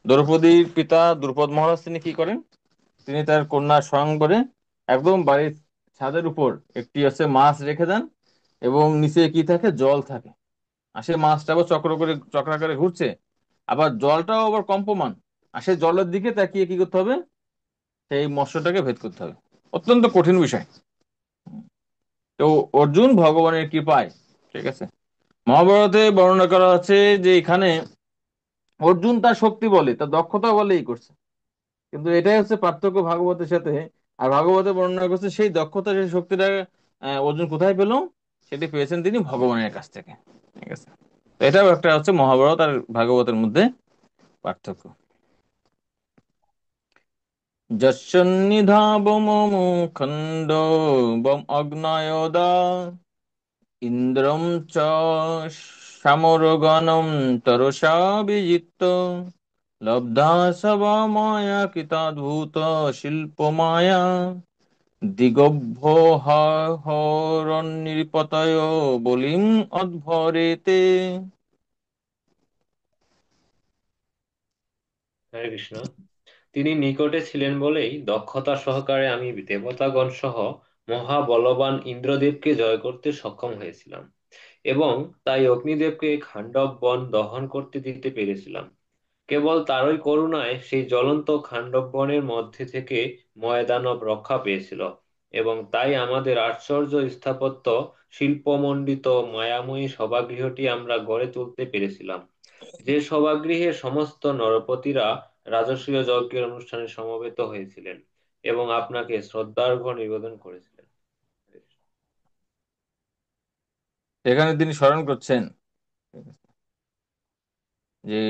দ্রৌপদীর পিতা দ্রুপদ মহারাজ তিনি কি করেন, তিনি তার কন্যা স্বয়ংবরে একদম বাড়ির ছাদের উপর একটি আছে মাছ রেখে দেন, এবং নিচে কি থাকে, জল থাকে। আর সেই মাছটা আবার চক্রাকারে ঘুরছে, আবার জলটাও আবার কম্পমান, আর সেই জলের দিকে তাকিয়ে কি করতে হবে, সেই মৎস্যটাকে ভেদ করতে হবে। অত্যন্ত কঠিন বিষয়। তো অর্জুন ভগবানের কৃপায়, ঠিক আছে, মহাভারতে বর্ণনা করা আছে যে এখানে অর্জুন তার শক্তি বলে, তার দক্ষতা বলেই করছে, কিন্তু এটাই হচ্ছে পার্থক্য ভাগবতের সাথে। আর ভাগবতে বর্ণনা করছে সেই দক্ষতা, সেই শক্তিটা অর্জুন কোথায় পেল, সেটি পেয়েছেন তিনি ভগবানের কাছ থেকে। ঠিক আছে, তো এটাও একটা হচ্ছে মহাভারত আর ভাগবতের মধ্যে পার্থক্য। যস্যন্নিধাবমম খণ্ড বম অগ্নয়োদা ইন্দ্রম চ সমরগণম তরসা বিজিত্ত লব্ধা সবা মায়া কৃতাদ্ভুত শিল্প মায়া দিগভ্য হরন্নিপতয় বলিম অধ্বরেতে। হরে কৃষ্ণ। তিনি নিকটে ছিলেন বলেই দক্ষতা সহকারে আমি দেবতাগণ সহ মহাবলবান ইন্দ্রদেবকে জয় করতে সক্ষম হয়েছিলাম, এবং তাই অগ্নিদেবকে খাণ্ডব বন দহন করতে দিতে পেরেছিলাম। কেবল তারই করুণায় সেই জ্বলন্ত খাণ্ডব বনের মধ্যে থেকে ময়দানব রক্ষা পেয়েছিল, এবং তাই আমাদের আশ্চর্য স্থাপত্য শিল্পমণ্ডিত মায়াময়ী সভাগৃহটি আমরা গড়ে তুলতে পেরেছিলাম, যে সভাগৃহে সমস্ত নরপতিরা রাজকীয় যজ্ঞের অনুষ্ঠানে সমবেত হয়েছিলেন এবং আপনাকে শ্রদ্ধার্ঘ্য নিবেদন করেছিলেন। এখানে তিনি স্মরণ করছেন যে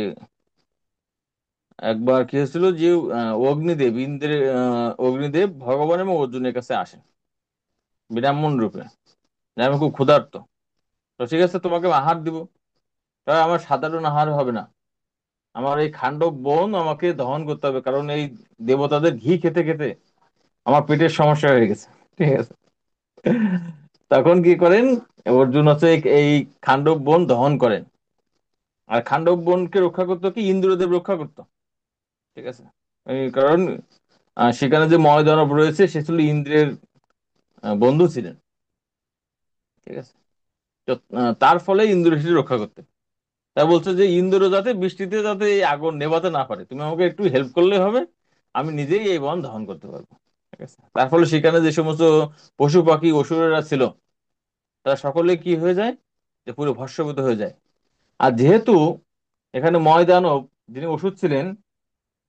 একবার কি হয়েছিল যে অগ্নিদেব ইন্দ্রের অগ্নিদেব ভগবান এবং অর্জুনের কাছে আসেন বিরামন রূপে, যে আমি খুব ক্ষুধার্ত, তো ঠিক আছে তোমাকে আমি আহার দিব। তাই আমার সাধারণ আহার হবে না, আমার এই খাণ্ডব বন আমাকে দহন করতে হবে, কারণ এই দেবতাদের ঘি খেতে খেতে আমার পেটের সমস্যা হয়ে গেছে। ঠিক আছে, তখন কি করেন, অর্জুন হচ্ছে এই খাণ্ডব বন দহন করেন। আর খাণ্ডব বনকে রক্ষা করতো কি, ইন্দ্রদেব রক্ষা করতো। ঠিক আছে, এই কারণ সেখানে যে ময়দানব রয়েছে সে ছিল ইন্দ্রের বন্ধু ছিলেন। ঠিক আছে, তো তার ফলে ইন্দ্র সেটি রক্ষা করতে, তাই বলছে যে ইন্দ্র যাতে বৃষ্টিতে যাতে এই আগুন নেভাতে না পারে, তুমি আমাকে একটু হেল্প করলে হবে, আমি নিজেই এই বন দহন করতে পারবো। ঠিক আছে, তার ফলে সেখানে যে সমস্ত পশু পাখি অসুরেরা ছিল তারা সকলে কি হয়ে যায়, যে পুরো ভস্মীভূত হয়ে যায়। আর যেহেতু এখানে ময়দানব যিনি অসুর ছিলেন,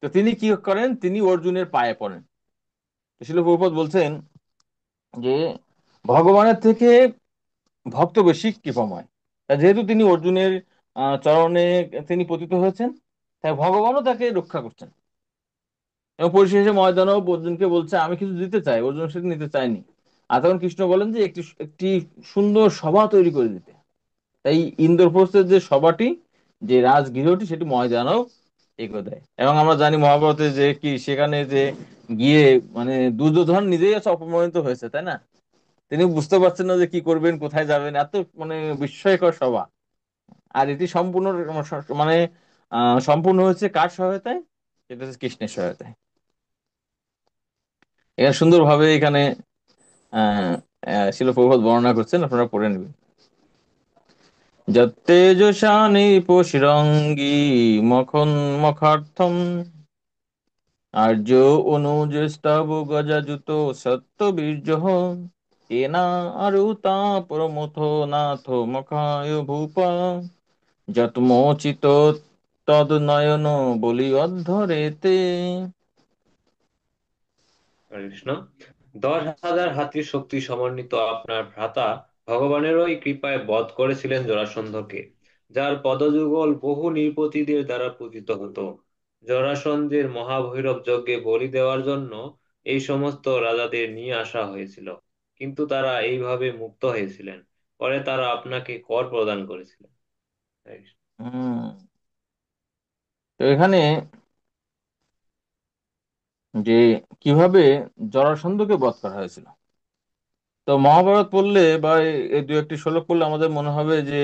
তো তিনি কি করেন, তিনি অর্জুনের পায়ে পড়েন। তো শিল প্রভুপাদ বলছেন যে ভগবানের থেকে ভক্ত বেশি কৃপাময়। তা যেহেতু তিনি অর্জুনের চরণে তিনি পতিত হয়েছেন, তাই ভগবানও তাকে রক্ষা করছেন। এবং পরিশেষে ময়দানব অর্জুনকে বলছে আমি কিছু দিতে চাই, অর্জুন সেটা নিতে চায়নি। আর তখন কৃষ্ণ বলেন যে একটি একটি সুন্দর সভা তৈরি করে দিতে। তাই ইন্দ্রপ্রস্থের যে সভাটি, যে রাজগৃহটি, সেটি ময়দানব এগো দেয়। এবং আমরা জানি মহাভারতে যে কি সেখানে যে গিয়ে মানে দুর্যোধন নিজেই আছে অপমানিত হয়েছে, তাই না? তিনি বুঝতে পারছেন না যে কি করবেন, কোথায় যাবেন, এত মানে বিস্ময়কর সভা। আর এটি সম্পূর্ণ মানে সম্পূর্ণ হয়েছে কার সহায়তায়, সেটা হচ্ছে কৃষ্ণের সহায়তায়। এখানে সুন্দরভাবে এখানে আহ শিল প্রভুপাদ বর্ণনা করছেন, আপনারা পড়ে নেবেন। যত্তেজসা নৃপশিরঙ্গী মখন মখার্থম আর্য অনুজস্তব গজাযুত সত্যবীর্য এনা আরুতা প্রমথ নাথ মখায় ভূপা যৎমোচিত তদ্নয়ন বলি অধ্যরেতে। হরে কৃষ্ণ। 10,000 হাতির শক্তি সমন্বিত আপনার ভ্রাতা ভগবানেরই কৃপায় বধ করেছিলেন জরাসন্ধকে, যার পদযুগল বহু নৃপতিদের দ্বারা পূজিত হতো। জরাসন্ধের মহাভৈরব যজ্ঞে বলি দেওয়ার জন্য এই সমস্ত রাজাদের নিয়ে আসা হয়েছিল, কিন্তু তারা এইভাবে মুক্ত হয়েছিলেন। পরে তারা আপনাকে কর প্রদান করেছিলেন। হরে কৃষ্ণ। হম তো এখানে যে কিভাবে জরাসন্ধকে বধ করা হয়েছিল, তো মহাভারত পড়লে বা এই দু একটি শ্লোক পড়লে আমাদের মনে হবে যে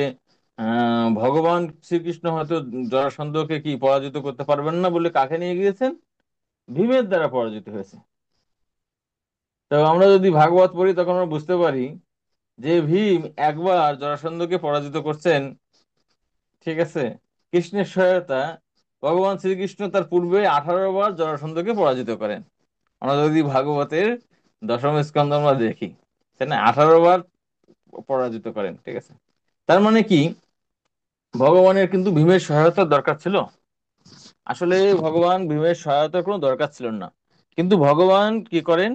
ভগবান শ্রীকৃষ্ণ হয়তো জরাসন্ধকে কি পরাজিত করতে পারবেন না বলে কাকে নিয়ে গিয়েছেন, ভীমের দ্বারা পরাজিত হয়েছে। তো আমরা যদি ভাগবত পড়ি তখন আমরা বুঝতে পারি যে ভীম একবার জরাসন্ধকে পরাজিত করছেন। ঠিক আছে, কৃষ্ণের সহায়তা, ভগবান শ্রীকৃষ্ণ তার পূর্বে 18 বার জরাসন্ধকে পরাজিত করেন। আমরা যদি ভাগবতের দশম স্কন্ধ আমরা দেখি, তাই না, 18 বার পরাজিত করেন। ঠিক আছে, তার মানে কি ভগবানের কিন্তু ভীমের সহায়তার দরকার ছিল। আসলে ভগবান ভীমের সহায়তার কোনো দরকার ছিল না, কিন্তু ভগবান কি করেন,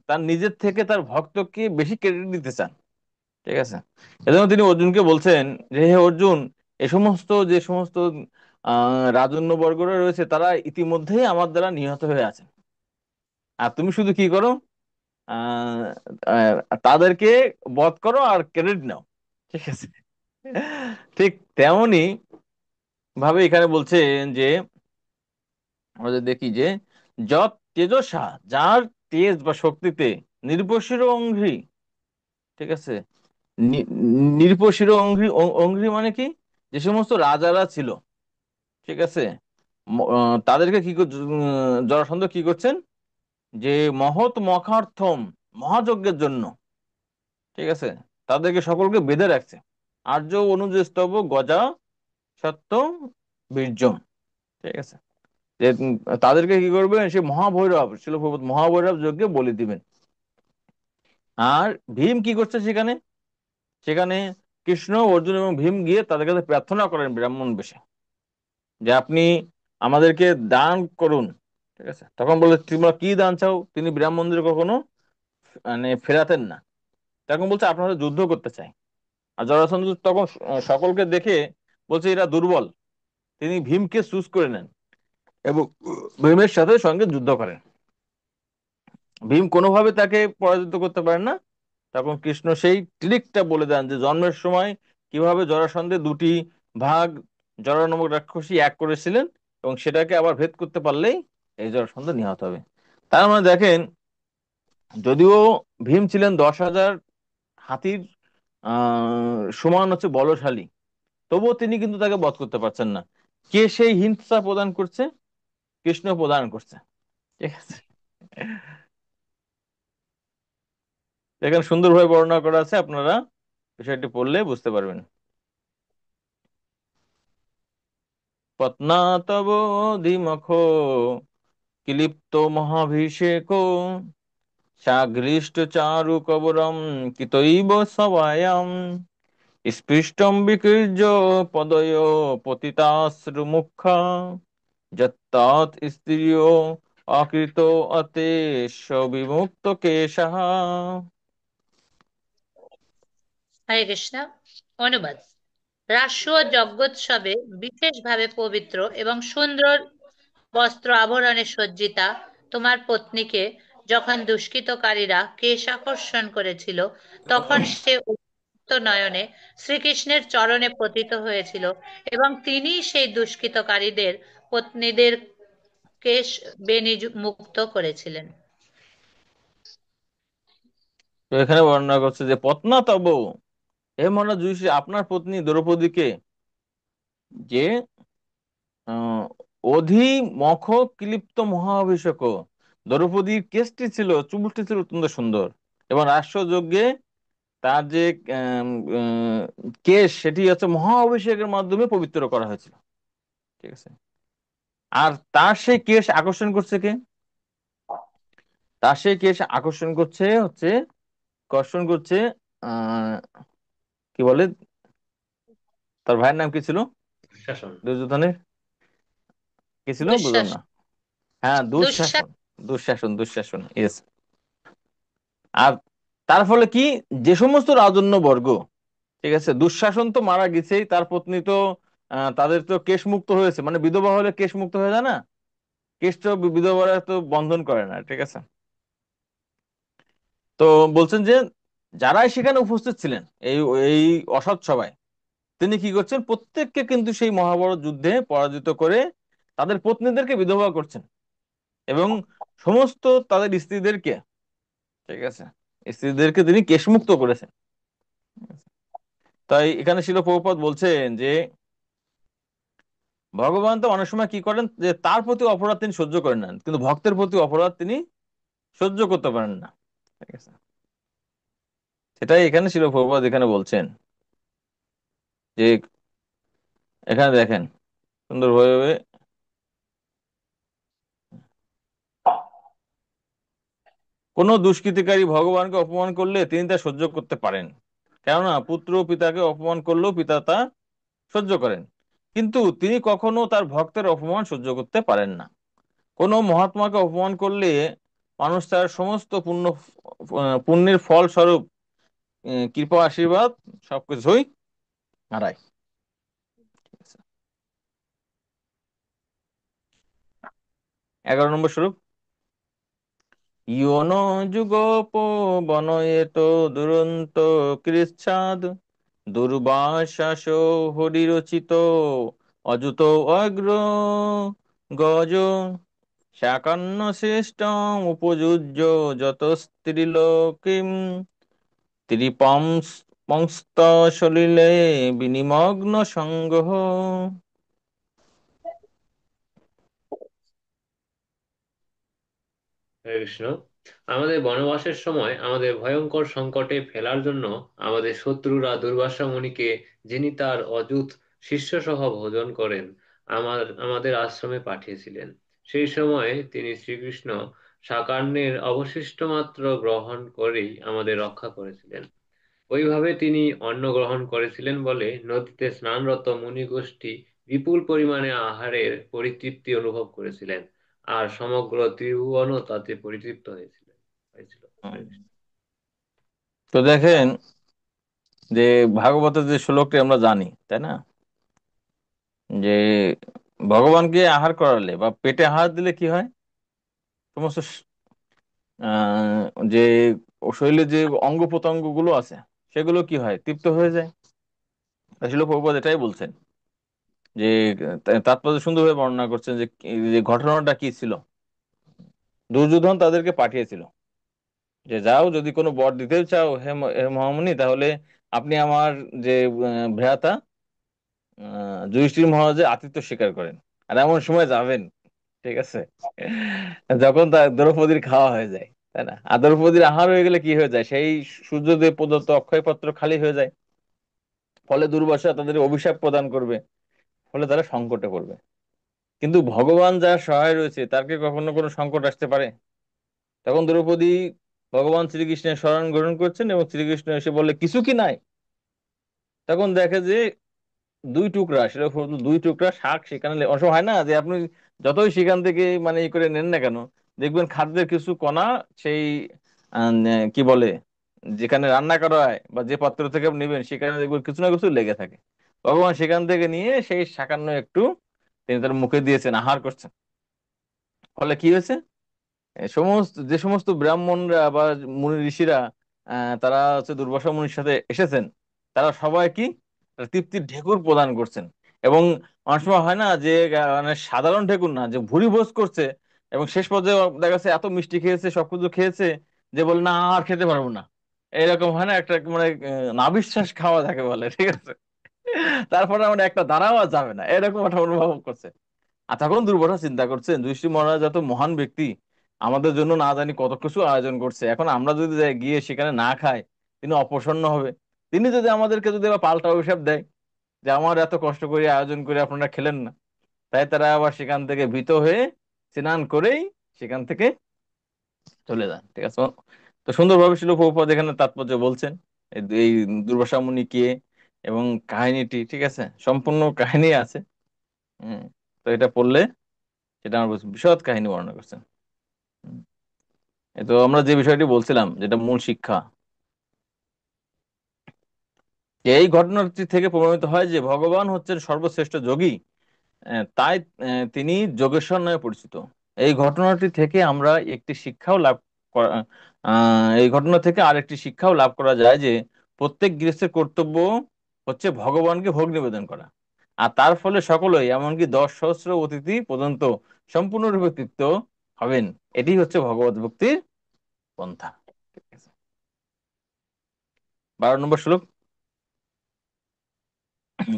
তার নিজের থেকে তার ভক্তকে বেশি ক্রেডিট দিতে চান। ঠিক আছে, এজন্য তিনি অর্জুনকে বলছেন যে হে অর্জুন, এ সমস্ত যে সমস্ত রাজন্য বর্গরা রয়েছে তারা ইতিমধ্যেই আমার দ্বারা নিহত হয়ে আছে, আর তুমি শুধু কি করো, আহ আহ, তাদেরকে বধ করো আর ক্রেডিট নাও। ঠিক আছে, ঠিক তেমনি ভাবে এখানে বলছেন যে আমরা যদি দেখি যে যৎ তেজসা, যার তেজ বা শক্তিতে নির্ভরশীল অঙ্ঘ্রি। ঠিক আছে, নির্ভরশীল অঙ্ঘ্রি, অঙ্ঘ্রি মানে কি, যে সমস্ত রাজারা ছিল। ঠিক আছে, তাদেরকে জরাসন্ধ কি করছেন, যে মহৎ মখার্থম, মহাযজ্ঞের জন্য, ঠিক আছে, তাদেরকে সকলকে বেঁধে রাখছে। আর্য অনুজ স্তব গজা সত্য বীর্যম, ঠিক আছে, যে তাদেরকে কি করবেন, সে মহাভৈরব শিলপ্রপাত মহাভৈরব যজ্ঞে বলি দিবেন। আর ভীম কি করছে সেখানে, সেখানে কৃষ্ণ অর্জুন এবং ভীম গিয়ে তাদের কাছে প্রার্থনা করেন ব্রাহ্মণ বেশে, যে আপনি আমাদেরকে দান করুন। ঠিক আছে, তখন বলে তোমরা কি দান চাও, তিনি ব্রাহ্মণদের কখনো মানে ফেরাতেন না। তখন বলছে আপনারা যুদ্ধ করতে চাই। আর জরাসন্ধ তখন সকলকে দেখে বলছে এরা দুর্বল, তিনি ভীমকে চুজ করে নেন এবং ভীমের সাথে সঙ্গে যুদ্ধ করেন। ভীম কোনোভাবে তাকে পরাজিত করতে পারেন না। তখন কৃষ্ণ সেই ট্রিকটা বলে দেন, যে জন্মের সময় কিভাবে জরাসন্ধে দুটি ভাগ জরা নামক রাক্ষসী এক করেছিলেন, এবং সেটাকে আবার ভেদ করতে পারলেই এই জরাসন্ধ নিহত হবে। তার মানে দেখেন, যদিও ভীম ছিলেন 10,000 হাতির সমান হচ্ছে বলশালী, তবুও তিনি কিন্তু তাকে বধ করতে পারছেন না। কে সেই হিংসা প্রদান করছে? কৃষ্ণ প্রদান করছে। ঠিক আছে, এখানে সুন্দরভাবে বর্ণনা করা আছে, আপনারা বিষয়টি পড়লে বুঝতে পারবেন। পত্নাতব ধীমখ কিলিপ্ত মহাভিষেক সাগৃষ্ট চারু কবরম কিতৈব সবায়াম স্পৃষ্টম বিকৃজ্য পদয় পতিতাশ্রু মুখা যত্তাৎ স্ত্রিয় অকৃত অতেশ বিমুক্ত কেশঃ। হরে কৃষ্ণ। অনুবাদ। রাষ্ট্র ও যজ্ঞোৎসবে বিশেষভাবে পবিত্র এবং সুন্দর বস্ত্র আভরণে সজ্জিতা তোমার পত্নীকে যখন দুষ্কৃতকারীরা কেশ আকর্ষণ করেছিল, তখন সে উন্মত্ত নয়নে শ্রীকৃষ্ণের চরণে পতিত হয়েছিল এবং তিনি সেই দুষ্কৃতকারীদের পত্নীদের কেশ বেনি মুক্ত করেছিলেন। তো এখানে বর্ণনা করছে যে পত্নাতব, হে মহারাজ যুধিষ্ঠির, আপনার পত্নী দ্রৌপদীকে যে আহ, অধি মখ ক্লিপ্ত মহাভিষেক, দ্রৌপদীর কেশটি ছিল, চুলটি ছিল অত্যন্ত সুন্দর, এবং রাষ্ট্রযজ্ঞে তার যে আম, আহ, কেশ, সেটি হচ্ছে মহা অভিষেকের মাধ্যমে পবিত্র করা হয়েছিল। ঠিক আছে, আর তার সেই কেশ আকর্ষণ করছে কে? তার সেই কেশ আকর্ষণ করছে হচ্ছে, কর্ষণ করছে আহ কি বলে, তার ভাইয়ের নাম কি ছিল শাসন। দুর্যোধনের? কি ছিল বুঝলাম না। দুঃশাসন। হ্যাঁ, দুঃশাসন। দুঃশাসন। দুঃশাসন, ইয়েস। আর তার ফলে কি, যে সমস্ত রাজন্য বর্গ, ঠিক আছে, দুঃশাসন তো মারা গেছেই, তার পত্নী তো তাদের তো কেশ মুক্ত হয়েছে, মানে বিধবা হলে কেশ মুক্ত হয়ে যায় না, কেশ তো বিধবারা তো বন্ধন করে না। ঠিক আছে, তো বলছেন যে যারাই সেখানে উপস্থিত ছিলেন এই এই অসৎ সভায়, তিনি কি করছেন, প্রত্যেককে কিন্তু সেই মহাভারত যুদ্ধে পরাজিত করে তাদের পত্নীদেরকে বিধবা করছেন, এবং সমস্ত তাদের স্ত্রীদেরকে, ঠিক আছে, স্ত্রীদেরকে তিনি কেশমুক্ত করেছেন। তাই এখানে শিল প্রভুপাদ বলছেন যে ভগবান তো অনেক সময় কি করেন, যে তার প্রতি অপরাধ তিনি সহ্য করেন না, কিন্তু ভক্তের প্রতি অপরাধ তিনি সহ্য করতে পারেন না। ঠিক আছে, সেটাই এখানে শিল প্রভুপাদ এখানে বলছেন, যে এখানে দেখেন সুন্দরভাবে, কোনো দুষ্কৃতিকারী ভগবানকে অপমান করলে তিনি তা সহ্য করতে পারেন, কেননা পুত্র পিতাকে অপমান করলেও পিতা তা সহ্য করেন, কিন্তু তিনি কখনো তার ভক্তের অপমান সহ্য করতে পারেন না। কোনো মহাত্মাকে অপমান করলে মানুষ তার সমস্ত পুণ্যের ফল স্বরূপ কৃপা আশীর্বাদ সবকিছুই হারায়। 11 নম্বর শ্লোক। ইয়নো যুগোপ বনয়েত দুরন্ত কৃচ্ছাদ দুর্বাসাস হরিরচিত অযুত অগ্র গজ শাকান্ন শ্রেষ্ঠম উপযুজ্য যত স্ত্রীলোকিম ত্রিপংস্ত সলিলে বিনিমগ্ন সঙ্গ। হরে কৃষ্ণ। আমাদের বনবাসের সময় আমাদের ভয়ঙ্কর সংকটে ফেলার জন্য আমাদের শত্রুরা দুর্বাসা মুনিকে, যিনি তার অযুত শিষ্য সহ ভোজন করেন, আমাদের আশ্রমে পাঠিয়েছিলেন। সেই সময় তিনি শ্রীকৃষ্ণ সাকার্ণের অবশিষ্ট মাত্র গ্রহণ করেই আমাদের রক্ষা করেছিলেন। ওইভাবে তিনি অন্ন গ্রহণ করেছিলেন বলে নদীতে স্নানরত মুনিগোষ্ঠী বিপুল পরিমাণে আহারের পরিতৃপ্তি অনুভব করেছিলেন, আর সমগ্র ত্রিভুবনও তাতে পরিতৃপ্ত হয়েছিল। হুম। তো দেখেন যে ভাগবতের যে শ্লোকটি আমরা জানি, তাই না, যে ভগবানকে আহার করালে বা পেটে আহার দিলে কি হয়, সমস্ত যে শরীরে যে অঙ্গ প্রত্যঙ্গ গুলো আছে সেগুলো কি হয়, তৃপ্ত হয়ে যায়। আসলে প্রভুপাদ এটাই বলছেন, যে তাৎপর্য সুন্দরভাবে বর্ণনা করছেন যে যে ঘটনাটা কি ছিল। দুর্যোধন তাদেরকে পাঠিয়েছিল যে যাও, যদি কোনো বর দিতে চাও হে মহামুনি, তাহলে আপনি আমার যে ভ্রাতা যুধিষ্ঠির মহারাজের আতিথ্য স্বীকার করেন, আর এমন সময় যাবেন, ঠিক আছে, যখন তার দ্রৌপদীর খাওয়া হয়ে যায়, তাই না। আর দ্রৌপদীর আহার হয়ে গেলে কি হয়ে যায়, সেই সূর্যদেব প্রদত্ত অক্ষয় পাত্র খালি হয়ে যায়। ফলে দুর্বাসা তাদের অভিশাপ প্রদান করবে, ফলে তারা সংকটে পড়বে। কিন্তু ভগবান যার সহায় রয়েছে, তার কি কখনো কোনো সংকট আসতে পারে? তখন দ্রৌপদী ভগবান শ্রীকৃষ্ণের শরণ গ্রহণ করছেন এবং শ্রীকৃষ্ণ এসে বলে কিছু কি নাই। তখন দেখে যে দুই টুকরা, সেটা দুই টুকরা শাক সেখানে অবশ্য হয় না যে আপনি যতই সেখান থেকে মানে ই করে নেন না কেন, দেখবেন খাদ্যের কিছু কণা সেই কি বলে, যেখানে রান্না করা হয় বা যে পাত্র থেকে আপনি নেবেন সেখানে দেখবেন কিছু না কিছু লেগে থাকে। ভগবান সেখান থেকে নিয়ে সেই সামান্য একটু তিনি তার মুখে দিয়েছেন, আহার করছেন। ফলে কি হয়েছে, যে সমস্ত ব্রাহ্মণরা বা মুনি ঋষিরা তারা হচ্ছে দুর্বাসা মুনির সাথে এসেছেন, তারা সবাই কি তৃপ্তির ঢেকুর প্রদান করছেন। এবং অনেক সময় হয় না যে মানে সাধারণ ঢেকুর না, যে ভুরি ভোজ করছে, এবং শেষ পর্যায়ে দেখা যাচ্ছে এত মিষ্টি খেয়েছে, সবকিছু খেয়েছে, যে বলে না আর খেতে পারবো না। এরকম হয় না, একটা মানে নাভিশ্বাস খাওয়া থাকে বলে, ঠিক আছে, তারপরে আমরা একটা দাঁড়াও আর যাবে না, এরকম একটা অনুভব করছে। আর তখন দুর্বাসা চিন্তা করছেন, যুধিষ্ঠির মহারাজ এত মহান ব্যক্তি, আমাদের জন্য না জানি কত কিছু আয়োজন করছে, এখন আমরা যদি গিয়ে সেখানে না খাই, তিনি অপ্রসন্ন হবে। তিনি যদি আমাদেরকে যদি আবার পাল্টা অভিশাপ দেয় যে আমার এত কষ্ট করে আয়োজন করে আপনারা খেলেন না, তাই তারা আবার সেখান থেকে ভীত হয়ে স্নান করেই সেখান থেকে চলে যান, ঠিক আছে। তো সুন্দরভাবে শিল প্রভুপাদ এখানে তাৎপর্য বলছেন এই দুর্বাসা মুনি কে এবং কাহিনীটি, ঠিক আছে, সম্পূর্ণ কাহিনী আছে। হম। তো এটা পড়লে সেটা আমার বিশদ কাহিনী বর্ণনা করছেন। হুম। এই তো আমরা যে বিষয়টি বলছিলাম, যেটা মূল শিক্ষা, যে এই ঘটনাটি থেকে প্রমাণিত হয় যে ভগবান হচ্ছেন সর্বশ্রেষ্ঠ যোগী। তাই তিনি যোগেশ্বর নামে পরিচিত। এই ঘটনাটি থেকে আমরা একটি শিক্ষাও লাভ করা এই ঘটনা থেকে আরেকটি শিক্ষাও লাভ করা যায় যে প্রত্যেক গৃহস্থের কর্তব্য হচ্ছে ভগবানকে ভোগ নিবেদন করা। আর তার ফলে সকলেই, এমনকি 10 সহস্র অতিথি পর্যন্ত সম্পূর্ণরূপে তৃপ্ত হবেন। এটি হচ্ছে ভগবত ভক্তির পন্থা। ঠিক আছে। 12 নম্বর শ্লোক।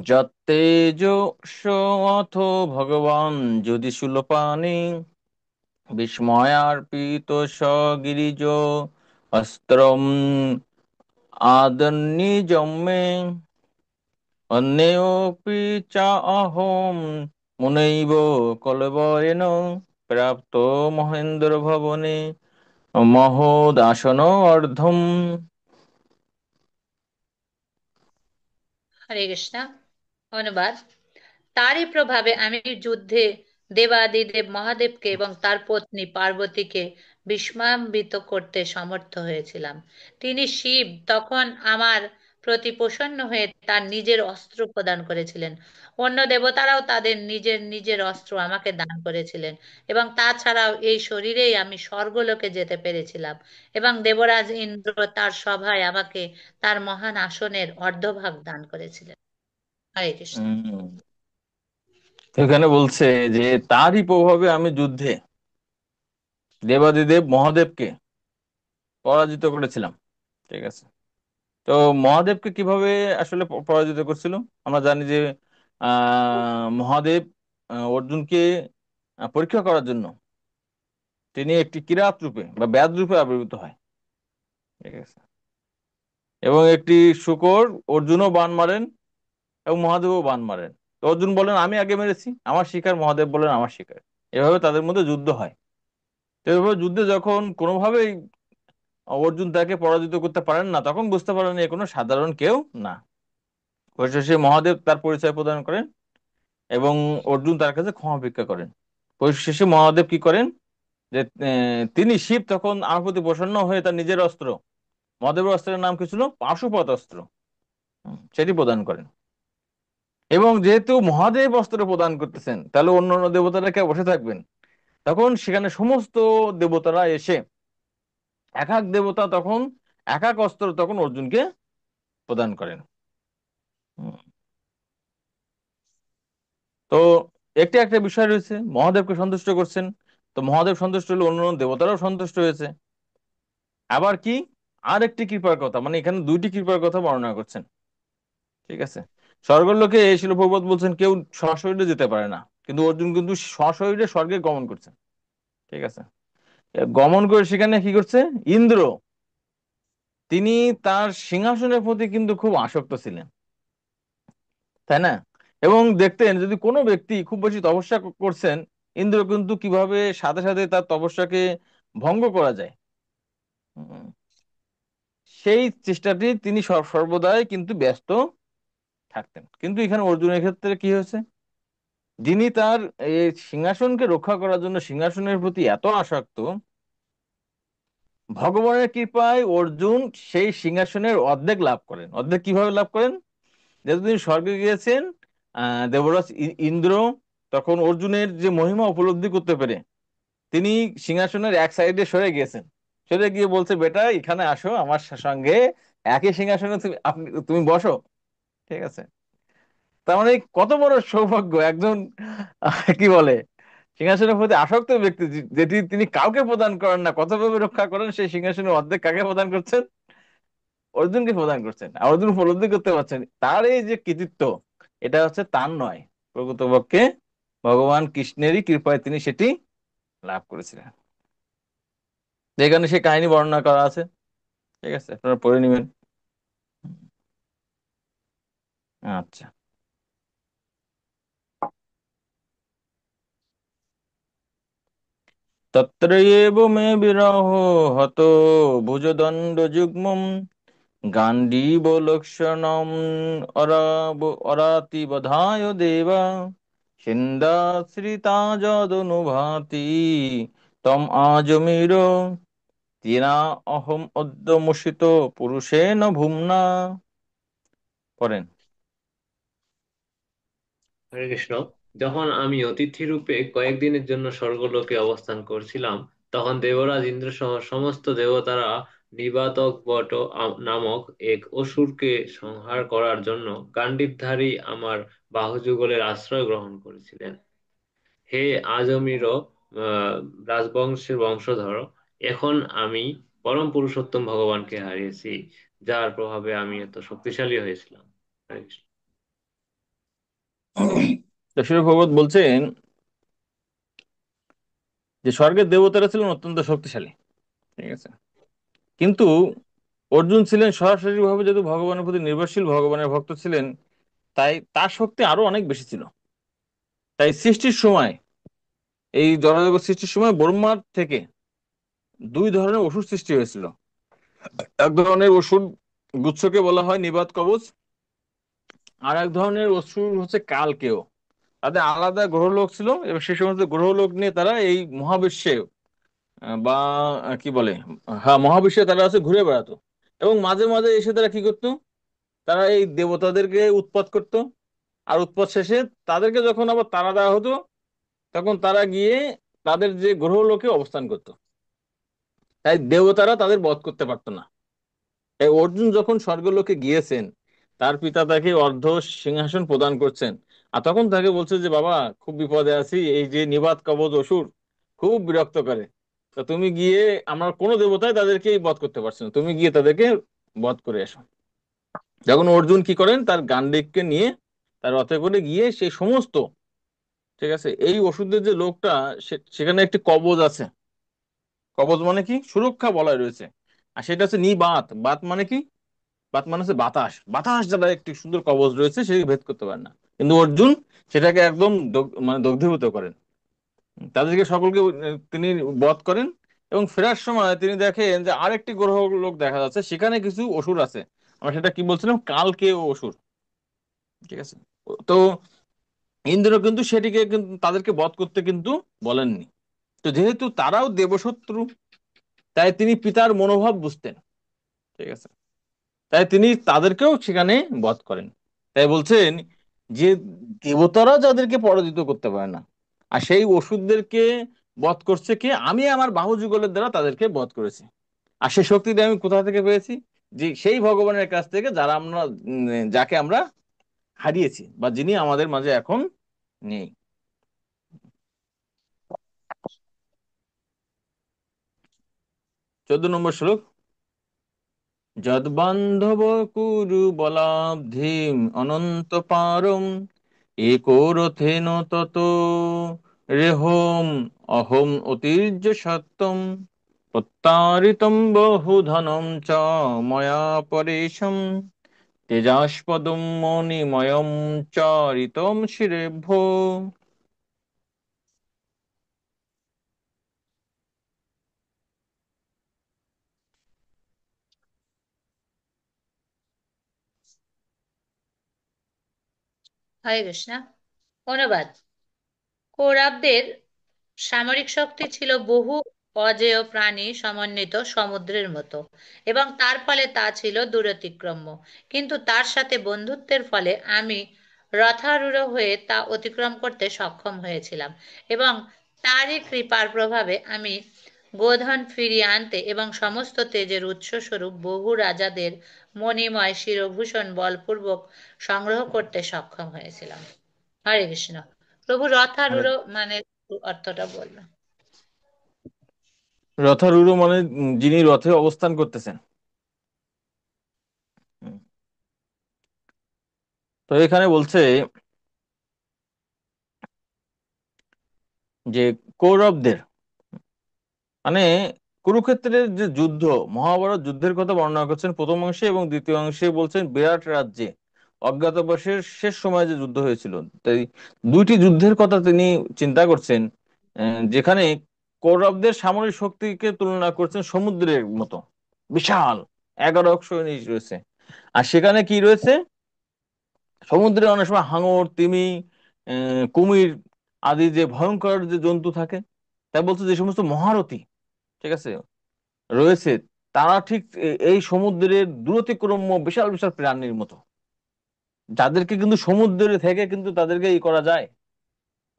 যত্তেজস্য অথ ভগবান যদি শূলপাণি বিস্ময়ার্পিত গিরিজ অস্ত্রম আদন্নিজমে অন্যেপি চা অহম মুনৈব কলবরেণ প্রাপ্ত মহেন্দ্র ভবনে মহোদাসন অর্ধম। হরে কৃষ্ণ। অনুবাদ। তারই প্রভাবে আমি যুদ্ধে দেবাদিদেব মহাদেবকে এবং তার পত্নী পার্বতীকে বিস্ময়ান্বিত করতে সমর্থ হয়েছিলাম। তিনি শিব তখন আমার প্রতি প্রসন্ন হয়ে তার নিজের অস্ত্র প্রদান করেছিলেন। অন্য দেবতারাও তাদের নিজের নিজের অস্ত্র আমাকে দান করেছিলেন, এবং তাছাড়াও এই শরীরেই আমি স্বর্গলোকে যেতে পেরেছিলাম, এবং দেবরাজ ইন্দ্র তার সভায় আমাকে তার মহান আসনের অর্ধভাগ দান করেছিলেন। হরে কৃষ্ণ। তো এখানে বলছে যে তারই প্রভাবে আমি যুদ্ধে দেবাদিদেব মহাদেবকে পরাজিত করেছিলাম, ঠিক আছে। তো মহাদেবকে কিভাবে আসলে পরাজিত করছিল? আমরা জানি যে মহাদেব অর্জুনকে পরীক্ষা করার জন্য তিনি একটি কিরাত রূপে বা ব্যাদ রূপে আবির্ভূত হয়। ঠিক আছে। এবং একটি শূকর অর্জুনও বান মারেন এবং মহাদেবও বান মারেন। তো অর্জুন বলেন আমি আগে মেরেছি, আমার শিকার, মহাদেব বলেন আমার শিকার। এভাবে তাদের মধ্যে যুদ্ধ হয়। তো এভাবে যুদ্ধে যখন কোনোভাবেই অর্জুন তাকে পরাজিত করতে পারেন না, তখন বুঝতে পারেন এ কোনো সাধারণ কেউ না। পরিশেষে মহাদেব তার পরিচয় প্রদান করেন এবং অর্জুন তার কাছে ক্ষমা ভিক্ষা করেন। পরিশেষে মহাদেব কি করেন যে তিনি শিব তখন আমার প্রতি প্রসন্ন হয়ে তার নিজের অস্ত্র, মহাদেবের অস্ত্রের নাম কি ছিল, পাশুপত অস্ত্র, সেটি প্রদান করেন। এবং যেহেতু মহাদেব অস্ত্র প্রদান করতেছেন, তাহলে অন্য অন্য দেবতারা কে বসে থাকবেন? তখন সেখানে সমস্ত দেবতারা এসে, এক এক দেবতা তখন এক এক অস্ত্র তখন অর্জুনকে প্রদান করেন। হুম। তো একটা একটা বিষয় রয়েছে, মহাদেবকে সন্তুষ্ট করছেন, তো মহাদেব সন্তুষ্ট হলে অন্য অন্য দেবতারাও সন্তুষ্ট হয়েছে। আবার কি, আর একটি কৃপার কথা, মানে এখানে দুইটি কৃপার কথা বর্ণনা করছেন। ঠিক আছে। স্বর্গলোকে এই শিল ভগবত বলছেন কেউ সশরীরে যেতে পারে না, কিন্তু অর্জুন কিন্তু সশরীরে স্বর্গে গমন করছেন। ঠিক আছে। গমন করে সেখানে কি করছে, ইন্দ্র তিনি তার সিংহাসনের প্রতি কিন্তু খুব আসক্ত ছিলেন, তাই না? এবং দেখতেন যদি কোনো ব্যক্তি খুব বেশি তপস্যা করছেন, ইন্দ্র কিন্তু কিভাবে সাথে সাথে তার তপস্যাকে ভঙ্গ করা যায়, উম, সেই চেষ্টাটি তিনি সর্বদাই কিন্তু ব্যস্ত থাকতেন। কিন্তু এখানে অর্জুনের ক্ষেত্রে কি হয়েছে, যিনি তার এই সিংহাসনকে রক্ষা করার জন্য সিংহাসনের প্রতি এত আসক্ত, ভগবানের কৃপায় অর্জুন সেই সিংহাসনের অর্ধেক লাভ করেন। অর্ধেক কিভাবে লাভ করেন? যেহেতু তিনি স্বর্গে গিয়েছেন, দেবরাজ ইন্দ্র তখন অর্জুনের যে মহিমা উপলব্ধি করতে পেরে তিনি সিংহাসনের এক সাইডে সরে গিয়েছেন। সরে গিয়ে বলছে বেটা এখানে আসো আমার সঙ্গে, একই সিংহাসনে তুমি বসো। ঠিক আছে। তার মানে কত বড় সৌভাগ্য একজন কি বলে সিংহাসনের প্রতি আসক্ত ব্যক্তি, যেটি তিনি কাউকে প্রদান করেন না, কতভাবে রক্ষা করেন, সেই সিংহাসনের অর্ধেক কাকে প্রদান করছেন? অর্জুনকে প্রদান করছেন। আর অর্জুন উপলব্ধি করতে পারছেন তার এই যে কৃতিত্ব, এটা হচ্ছে তার নয়, প্রকৃতপক্ষে ভগবান কৃষ্ণেরই কৃপায় তিনি সেটি লাভ করেছিলেন। যেখানে সে কাহিনী বর্ণনা করা আছে। ঠিক আছে, আপনারা পড়ে নেবেন। আচ্ছা। তত্রয়েব মে বিরহ হত ভুজদণ্ড যুগ্মম গান্ডীব লক্ষণম অরাতিবধায় দেবা সিন্দাশ্রিতা যদনুভাতি তম আজমির তিনা অহম অদ্যমুষিত পুরুষেন ভুম্না। পড়েন। হরে কৃষ্ণ। যখন আমি অতিথি রূপে কয়েকদিনের জন্য স্বর্গলোকে অবস্থান করছিলাম, তখন দেবরাজ ইন্দ্র সহ সমস্ত দেবতারা নিবাতক বট নামক এক অসুরকে সংহার করার জন্য গান্ডীবধারী আমার বাহুযুগলের আশ্রয় গ্রহণ করেছিলেন। হে আজমির রাজবংশের বংশধর, এখন আমি পরম পুরুষোত্তম ভগবানকে হারিয়েছি, যার প্রভাবে আমি এত শক্তিশালী হয়েছিলাম। হরে কৃষ্ণ। তো শিল ভগবত বলছেন যে স্বর্গের দেবতারা ছিলেন অত্যন্ত শক্তিশালী। ঠিক আছে। কিন্তু অর্জুন ছিলেন সরাসরি ভাবে যেহেতু ভগবানের প্রতি নির্ভরশীল, ভগবানের ভক্ত ছিলেন, তাই তার শক্তি আরো অনেক বেশি ছিল। তাই সৃষ্টির সময়, এই জড়জগৎ সৃষ্টির সময় ব্রহ্মার থেকে দুই ধরনের ওষুধ সৃষ্টি হয়েছিল। এক ধরনের ওষুধ গুচ্ছকে বলা হয় নিবাত কবচ, আর এক ধরনের অসুর হচ্ছে কালকেয়। তাদের আলাদা গ্রহলোক ছিল এবং সেই সমস্ত গ্রহলোক নিয়ে তারা এই মহাবিশ্বে বা কি বলে, হ্যাঁ মহাবিশ্বে তারা আছে ঘুরে বেড়াতো। এবং মাঝে মাঝে এসে তারা কি করতো, তারা এই দেবতাদেরকে উৎপাত করতো। আর উৎপাত শেষে তাদেরকে যখন আবার তাড়া দেওয়া হতো, তখন তারা গিয়ে তাদের যে গ্রহলোকে অবস্থান করতো। তাই দেবতারা তাদের বধ করতে পারতো না। এই অর্জুন যখন স্বর্গলোকে গিয়েছেন, তার পিতা তাকে অর্ধ সিংহাসন প্রদান করছেন। আর তখন তাকে বলছে যে বাবা খুব বিপদে আছি, এই যে নিবাত কবচ অসুর খুব বিরক্ত করে, তো তুমি গিয়ে, আমরা কোনো দেবতাই তাদেরকে বধ করতে পারছে না, তুমি গিয়ে তাদেরকে বধ করে এসো। যখন অর্জুন কি করেন, তার গান্ডিবকে নিয়ে তার রথে করে গিয়ে সেই সমস্ত, ঠিক আছে, এই ওষুধের যে লোকটা, সেখানে একটি কবচ আছে, কবচ মানে কি? সুরক্ষা বলয় রয়েছে। আর সেটা হচ্ছে নিবাত। বাত মানে কি? বাত মানে হচ্ছে বাতাস। বাতাস দ্বারা একটি সুন্দর কবচ রয়েছে, সেটি ভেদ করতে পারে না। কিন্তু অর্জুন সেটাকে একদম মানে দগ্ধীভূত করেন। তাদেরকে সকলকে তিনি বধ করেন। এবং ফেরার সময় তিনি দেখেন যে আরেকটি গ্রহ লোক দেখা যাচ্ছে, সেখানে কিছু অসুর আছে। আমরা সেটা কি বলছিলাম, কালকে অসুর। ঠিক আছে। তো ইন্দ্র কিন্তু সেটিকে কিন্তু তাদেরকে বধ করতে কিন্তু বলেননি। তো যেহেতু তারাও দেবশত্রু, তাই তিনি পিতার মনোভাব বুঝতেন। ঠিক আছে। তাই তিনি তাদেরকেও সেখানে বধ করেন। তাই বলছেন যে দেবতারা যাদেরকে পরাজিত করতে পারে না, আর সেই অসুরদেরকে বধ করছে কে? আমি আমার বাহুযুগলের দ্বারা তাদেরকে বধ করেছি। আর সেই শক্তিটা আমি কোথা থেকে পেয়েছি? যে সেই ভগবানের কাছ থেকে, যারা আমরা যাকে আমরা হারিয়েছি, বা যিনি আমাদের মাঝে এখন নেই। 14 নম্বর শ্লোক। যদ্বান্ধব কুরু বলাব্ধিম অনন্ত পারম एको রথেন তত রেহম অহম অতির্য সত্যম প্রত্যারিতম বহুধনম চ ময়া পরেশম তেজাস্পদম মণিময়ম চারিতম শিরেভ্য। হরে কৃষ্ণ। অনুবাদ। কৌরবদের সামরিক শক্তি ছিল বহু অজেয় প্রাণী সমন্বিত সমুদ্রের মতো, এবং তার ফলে তা ছিল দূরতিক্রম্য। কিন্তু তার সাথে বন্ধুত্বের ফলে আমি রথারূঢ় হয়ে তা অতিক্রম করতে সক্ষম হয়েছিলাম, এবং তারই কৃপার প্রভাবে আমি গোধন ফিরিয়ে আনতে এবং সমস্ত তেজের উৎসস্বরূপ বহু রাজাদের মণিময় শিরভূষণ বলপূর্বক সংগ্রহ করতে সক্ষম হয়েছিলাম। হরে কৃষ্ণ। প্রভু মানে রথারূঢ় মানে অর্থটা বললো। রথারূঢ় মানে যিনি রথে অবস্থান করতেছেন। হুম। তো এখানে বলছে যে কৌরবদের মানে কুরুক্ষেত্রের যে যুদ্ধ, মহাভারত যুদ্ধের কথা বর্ণনা করছেন প্রথম অংশে, এবং দ্বিতীয় অংশে বলছেন বিরাট রাজ্যে অজ্ঞাতবাসের শেষ সময় যে যুদ্ধ হয়েছিল। তাই দুইটি যুদ্ধের কথা তিনি চিন্তা করছেন, যেখানে কৌরবদের সামরিক শক্তিকে তুলনা করছেন সমুদ্রের মতো বিশাল, 11 সৈনিক রয়েছে। আর সেখানে কি রয়েছে? সমুদ্রে অনেক সময় হাঙর, তিমি, কুমির আদি যে ভয়ঙ্কর যে জন্তু থাকে। তাই বলছে যে সমস্ত মহারথী, ঠিক আছে, রয়েছে, তারা ঠিক এই সমুদ্রের দূরতিক্রম্য বিশাল বিশাল প্রাণীর মতো, যাদেরকে কিন্তু সমুদ্রে থেকে কিন্তু তাদেরকে করা যায়,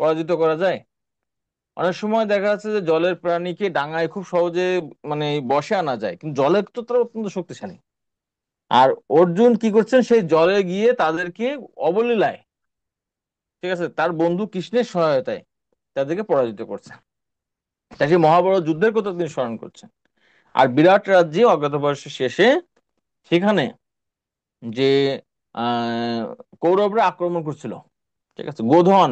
পরাজিত করা যায়। অনেক সময় দেখা যাচ্ছে যে জলের প্রাণীকে ডাঙায় খুব সহজে মানে বশে আনা যায়, কিন্তু জলে তো তারা অত্যন্ত শক্তিশালী। আর অর্জুন কি করছেন? সেই জলে গিয়ে তাদেরকে অবলীলায়, ঠিক আছে, তার বন্ধু কৃষ্ণের সহায়তায় তাদেরকে পরাজিত করছে। তাই সেই মহাভারত যুদ্ধের কথা তিনি স্মরণ করছেন। আর বিরাট রাজ্যে অজ্ঞাতবাসের শেষে সেখানে যে আহ কৌরবরা আক্রমণ করছিল, ঠিক আছে, গোধন,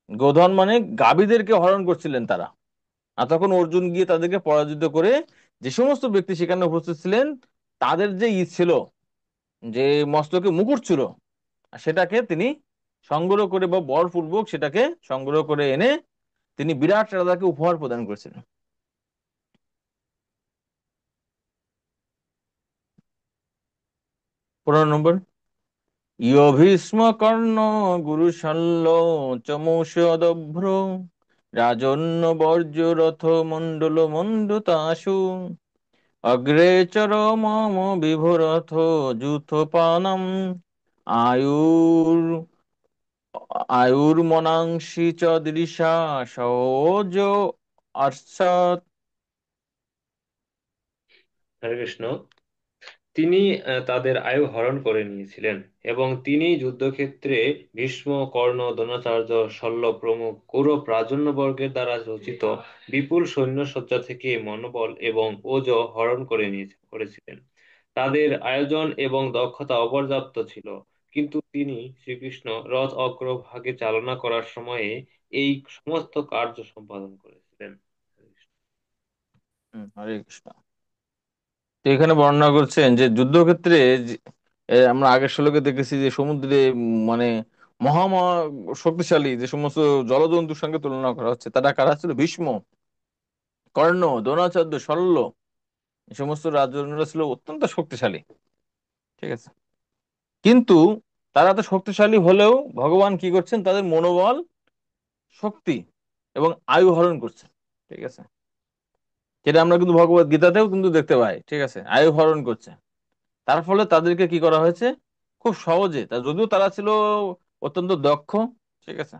গোধন মানে গাভীদেরকে হরণ করছিলেন তারা। আর তখন অর্জুন গিয়ে তাদেরকে পরাজিত করে যে সমস্ত ব্যক্তি সেখানে উপস্থিত ছিলেন, তাদের যে ছিল, যে মস্তকে মুকুট ছিল, সেটাকে তিনি সংগ্রহ করে বা বলপূর্বক সেটাকে সংগ্রহ করে এনে তিনি বিরাট রাজাকে উপহার প্রদান করেছিলেন। 15 নম্বর। ইয় ভীষ্ম কর্ণ গুরু শল্য চমূষদভ্র রাজন্য বর্জ্য রথ মণ্ডল মণ্ডুতাশু অগ্রে চর মম বিভরথ যূথপানম আয়ুর আয়ুর্মনাংসি চ দৃশা সওজ অর্থাৎ। হরে কৃষ্ণ। তিনি তাদের আয়ু হরণ করে নিয়েছিলেন, এবং তিনি যুদ্ধক্ষেত্রে ভীষ্ম, কর্ণ, দ্রোণাচার্য, শল্য প্রমুখ কৌরব রাজন্যবর্গের দ্বারা রচিত বিপুল সৈন্যসজ্জা থেকে মনোবল এবং ওজ হরণ করেছিলেন। তাদের আয়োজন এবং দক্ষতা অপর্যাপ্ত ছিল, কিন্তু তিনি শ্রীকৃষ্ণ রথ অগ্রভাগে চালনা করার সময়ে এই সমস্ত কার্য সম্পাদন করেছিলেন। হরে কৃষ্ণ। তো এখানে বর্ণনা করছেন যে যুদ্ধক্ষেত্রে যে- আমরা আগের শ্লোকে দেখেছি যে সমুদ্রে মানে মহা মহা শক্তিশালী যে সমস্ত জলজন্তুর সঙ্গে তুলনা করা হচ্ছে, তারা কারা ছিল? ভীষ্ম, কর্ণ, দ্রোণাচার্য, শল্য, এই সমস্ত রাজনরা ছিল অত্যন্ত শক্তিশালী। ঠিক আছে, কিন্তু তারা তো শক্তিশালী হলেও ভগবান কি করছেন? তাদের মনোবল, শক্তি এবং আয়ু হরণ করছেন। ঠিক আছে, যেটা আমরা কিন্তু ভগবত গীতাতেও কিন্তু দেখতে পাই। ঠিক আছে, আয়ু হরণ করছে। তার ফলে তাদেরকে কি করা হয়েছে? খুব সহজে, যদিও তারা ছিল অত্যন্ত দক্ষ, ঠিক আছে,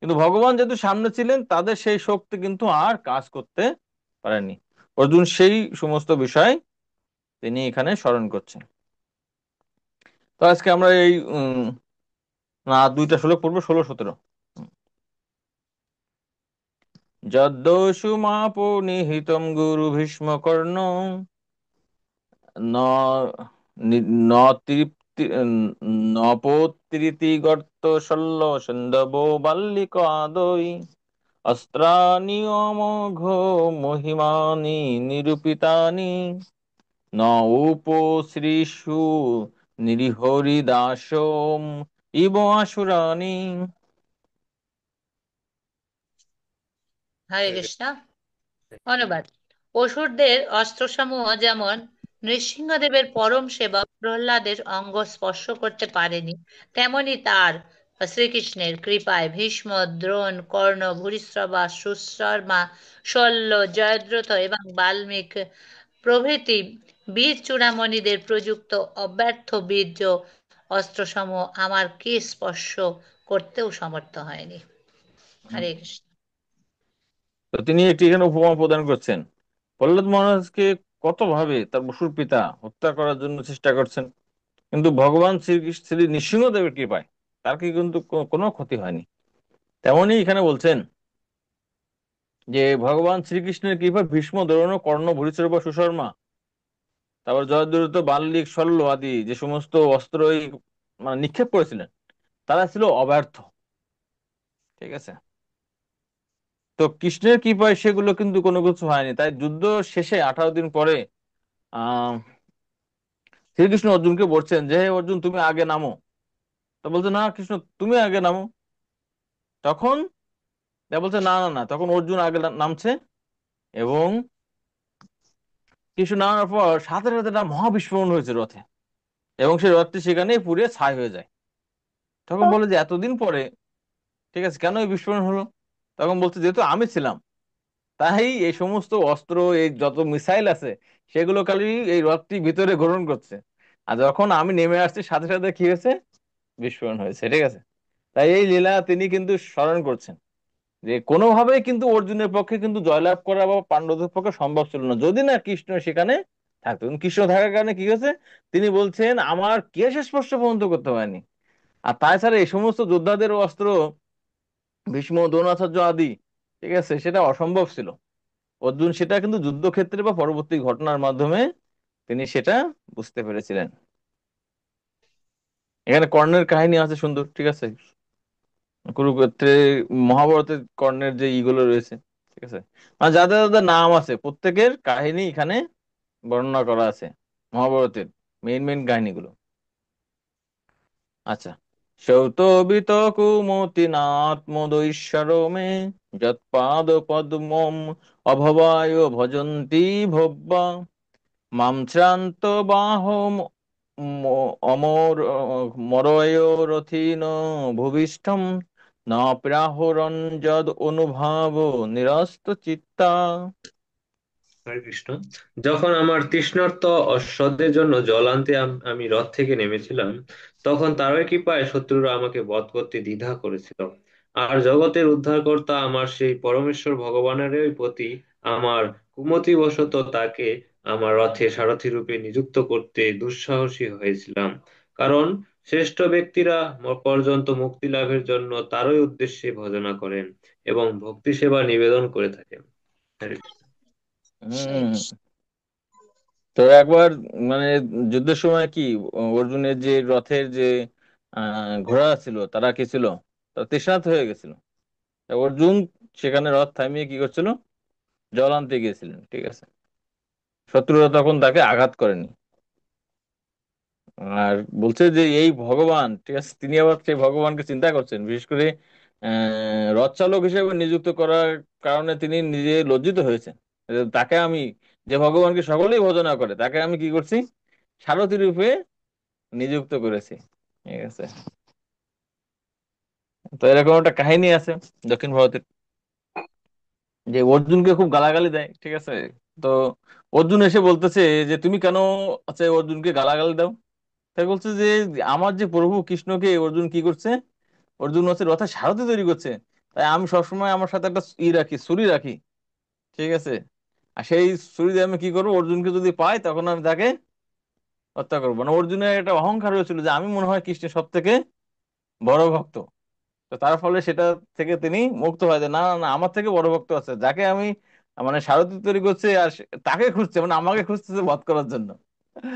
কিন্তু ভগবান যেহেতু সামনে ছিলেন, তাদের সেই শক্তি কিন্তু আর কাজ করতে পারেনি। অর্জুন সেই সমস্ত বিষয় তিনি এখানে স্মরণ করছেন। তো আজকে আমরা এই না, দুইটা শ্লোক পড়বো, 16-17। যদ্দস্যু মাপো নিহিতম গুরু ভীষ্ম কর্ণ ন ন তৃপ্তি নপোত্তৃতি গর্ত শল্য সন্দবো বাল্লিক আদৈ অস্ত্রাণি অমোঘ মহিমানি নিরূপিতানি ন উপশ্রীষু নিরিহরিদাসম ইব আসুরানি। হরে কৃষ্ণ। অনুবাদ। অসুরদের অস্ত্রসমূহ যেমন নৃসিংহদেবের পরম সেবক প্রহ্লাদের অঙ্গ স্পর্শ করতে পারেনি, তেমনি তার শ্রীকৃষ্ণের কৃপায় ভীষ্ম, দ্রোণ, কর্ণ, ভূরিশ্রবা, সুশর্মা, শল্য, জয়দ্রথ এবং বাল্মীক প্রভৃতি বীর চূড়ামণিদের প্রযুক্ত অব্যর্থ বীর্য অস্ত্রসমূহ আমার কে স্পর্শ করতেও সমর্থ হয়নি। হরে কৃষ্ণ। তো তিনি একটি এখানে উপমা প্রদান করছেন। প্রহ্লাদ মহারাজকে কত ভাবে তার বসুর পিতা হত্যা করার জন্য চেষ্টা করছেন, কিন্তু ভগবান শ্রী নৃসিংহদেবের কৃপায় তার কি কিন্তু কোনো ক্ষতি হয়নি। তেমনই এখানে বলছেন যে ভগবান শ্রীকৃষ্ণের কৃপায় ভীষ্ম, দ্রোণ, কর্ণ, ভূরিশ্রব, সুশর্মা, তারপর জয়দ্রথ, বাল্লিক, শল্য আদি যে সমস্ত অস্ত্র মানে নিক্ষেপ করেছিলেন, তারা ছিল অব্যর্থ। ঠিক আছে, তো কৃষ্ণের কৃপায় সেগুলো কিন্তু কোনো কিছু হয়নি। তাই যুদ্ধ শেষে 18 দিন পরে আহ শ্রীকৃষ্ণ অর্জুনকে বলছেন যে, হে অর্জুন, তুমি আগে নামো। তো বলছে, না কৃষ্ণ, তুমি আগে নামো। তখন বলছে, না না না, তখন অর্জুন আগে নামছে, এবং কিছু নামার পর সাথে সাথে একটা মহাবিস্ফোরণ হয়েছে রথে, এবং সেই রথটি সেখানেই পুড়ে ছাই হয়ে যায়। তখন বলে যে এতদিন পরে, ঠিক আছে, কেন এই বিস্ফোরণ হলো? তখন বলছে, যেহেতু আমি ছিলাম, তাই এই সমস্ত অস্ত্র, এই যত মিসাইল আছে, সেগুলো খালি এই রথটি ভিতরে গ্রহণ করছে, আর যখন আমি নেমে আসছি সাথে সাথে কি হয়েছে? বিস্ফোরণ হয়েছে। ঠিক আছে, তাই এই লীলা তিনি কিন্তু স্মরণ করছেন যে কোনোভাবেই কিন্তু অর্জুনের পক্ষে কিন্তু জয়লাভ করা বা পাণ্ডবদের পক্ষে সম্ভব ছিল না, যদি না কৃষ্ণ সেখানে থাকতো। কিন্তু কৃষ্ণ থাকার কারণে কি হয়েছে? তিনি বলছেন আমার কেশ স্পর্শ পর্যন্ত করতে পারেনি। আর তাছাড়া এই সমস্ত যোদ্ধাদের অস্ত্র, ভীষ্ম, দ্রোণাচার্য আদি, ঠিক আছে, সেটা অসম্ভব ছিল। অর্জুন সেটা কিন্তু যুদ্ধক্ষেত্রে বা পরবর্তী ঘটনার মাধ্যমে তিনি সেটা বুঝতে পেরেছিলেন। এখানে কর্ণের কাহিনী আছে সুন্দর। ঠিক আছে, কুরুক্ষেত্রে, মহাভারতের কর্ণের যে ইগুলো রয়েছে, ঠিক আছে, মানে যাদের যাদের নাম আছে প্রত্যেকের কাহিনী এখানে বর্ণনা করা আছে, মহাভারতের মেইন মেইন কাহিনীগুলো। আচ্ছা, সৌতবিত কুমতি নাত্মদৈশ্বর মে যৎপাদ পদ্মম অভবায় ভজন্তি ভব্বা মাম শ্রান্ত বাহ অমর মরয় রথিন ভূমিষ্ঠম না প্রাহুরঞ্জদ অনুভাব নিরস্ত চিত্তা। হরে কৃষ্ণ। যখন আমার তৃষ্ণার্ত অশ্বদের জন্য জল আনতে আমি রথ থেকে নেমেছিলাম, তখন তারই কৃপায় শত্রুরা আমাকে বধ করতে দ্বিধা করেছিল। আর জগতের উদ্ধারকর্তা আমার সেই পরমেশ্বর ভগবানেরই প্রতি আমার কুমতিবশত তাকে আমার রথে সারথি রূপে নিযুক্ত করতে দুঃসাহসী হয়েছিলাম। কারণ শ্রেষ্ঠ ব্যক্তিরা পর্যন্ত মুক্তি লাভের জন্য তারই উদ্দেশ্যে ভজনা করেন এবং ভক্তি সেবা নিবেদন করে থাকেন। হরে কৃষ্ণ। হরে হম। কৃষ্ণ। তো একবার মানে যুদ্ধের সময় কি অর্জুনের যে রথের যে ঘোড়া ছিল, তারা কি ছিল? তারা তৃষ্ণার্ত হয়ে গেছিল। তা অর্জুন সেখানে রথ থামিয়ে কি করছিল? জল আনতে গিয়েছিলেন, ঠিক আছে। শত্রুরা তখন তাকে আঘাত করেনি। আর বলছে যে এই ভগবান, ঠিক আছে, তিনি আবার সেই ভগবানকে চিন্তা করছেন, বিশেষ করে রথ চালক হিসেবে নিযুক্ত করার কারণে তিনি নিজে লজ্জিত হয়েছেন। যে তাকে আমি, যে ভগবানকে সকলেই ভজনা করে, তাকে আমি কি করছি, সারথি রূপে নিযুক্ত করেছি, ঠিক আছে। তো এরকম একটা কাহিনী আছে দক্ষিণ ভারতের, যে অর্জুনকে খুব গালাগালি দেয়, ঠিক আছে। তো অর্জুন এসে বলতেছে যে তুমি কেন, আচ্ছা, অর্জুনকে গালাগালি দাও? তাই বলছে যে আমার যে প্রভু কৃষ্ণকে অর্জুন কি করছে, অর্জুন হচ্ছে রথের সারথি তৈরি করছে, তাই আমি সবসময় আমার সাথে একটা রাখি, ছুরি রাখি, ঠিক আছে। আর সেই ছুরি দিয়ে আমি কি করবো, অর্জুনকে যদি পাই তখন আমি তাকে হত্যা করবো। মানে অর্জুনের একটা অহংকার হয়েছিল যে আমি মনে হয় কৃষ্ণের সব থেকে বড় ভক্ত। তো তার ফলে সেটা থেকে তিনি মুক্ত হয় যে না না না, আমার থেকে বড় ভক্ত আছে, যাকে আমি মানে সারথি তৈরি করছে, আর তাকে খুঁজছে, মানে আমাকে খুঁজতেছে বধ করার জন্য।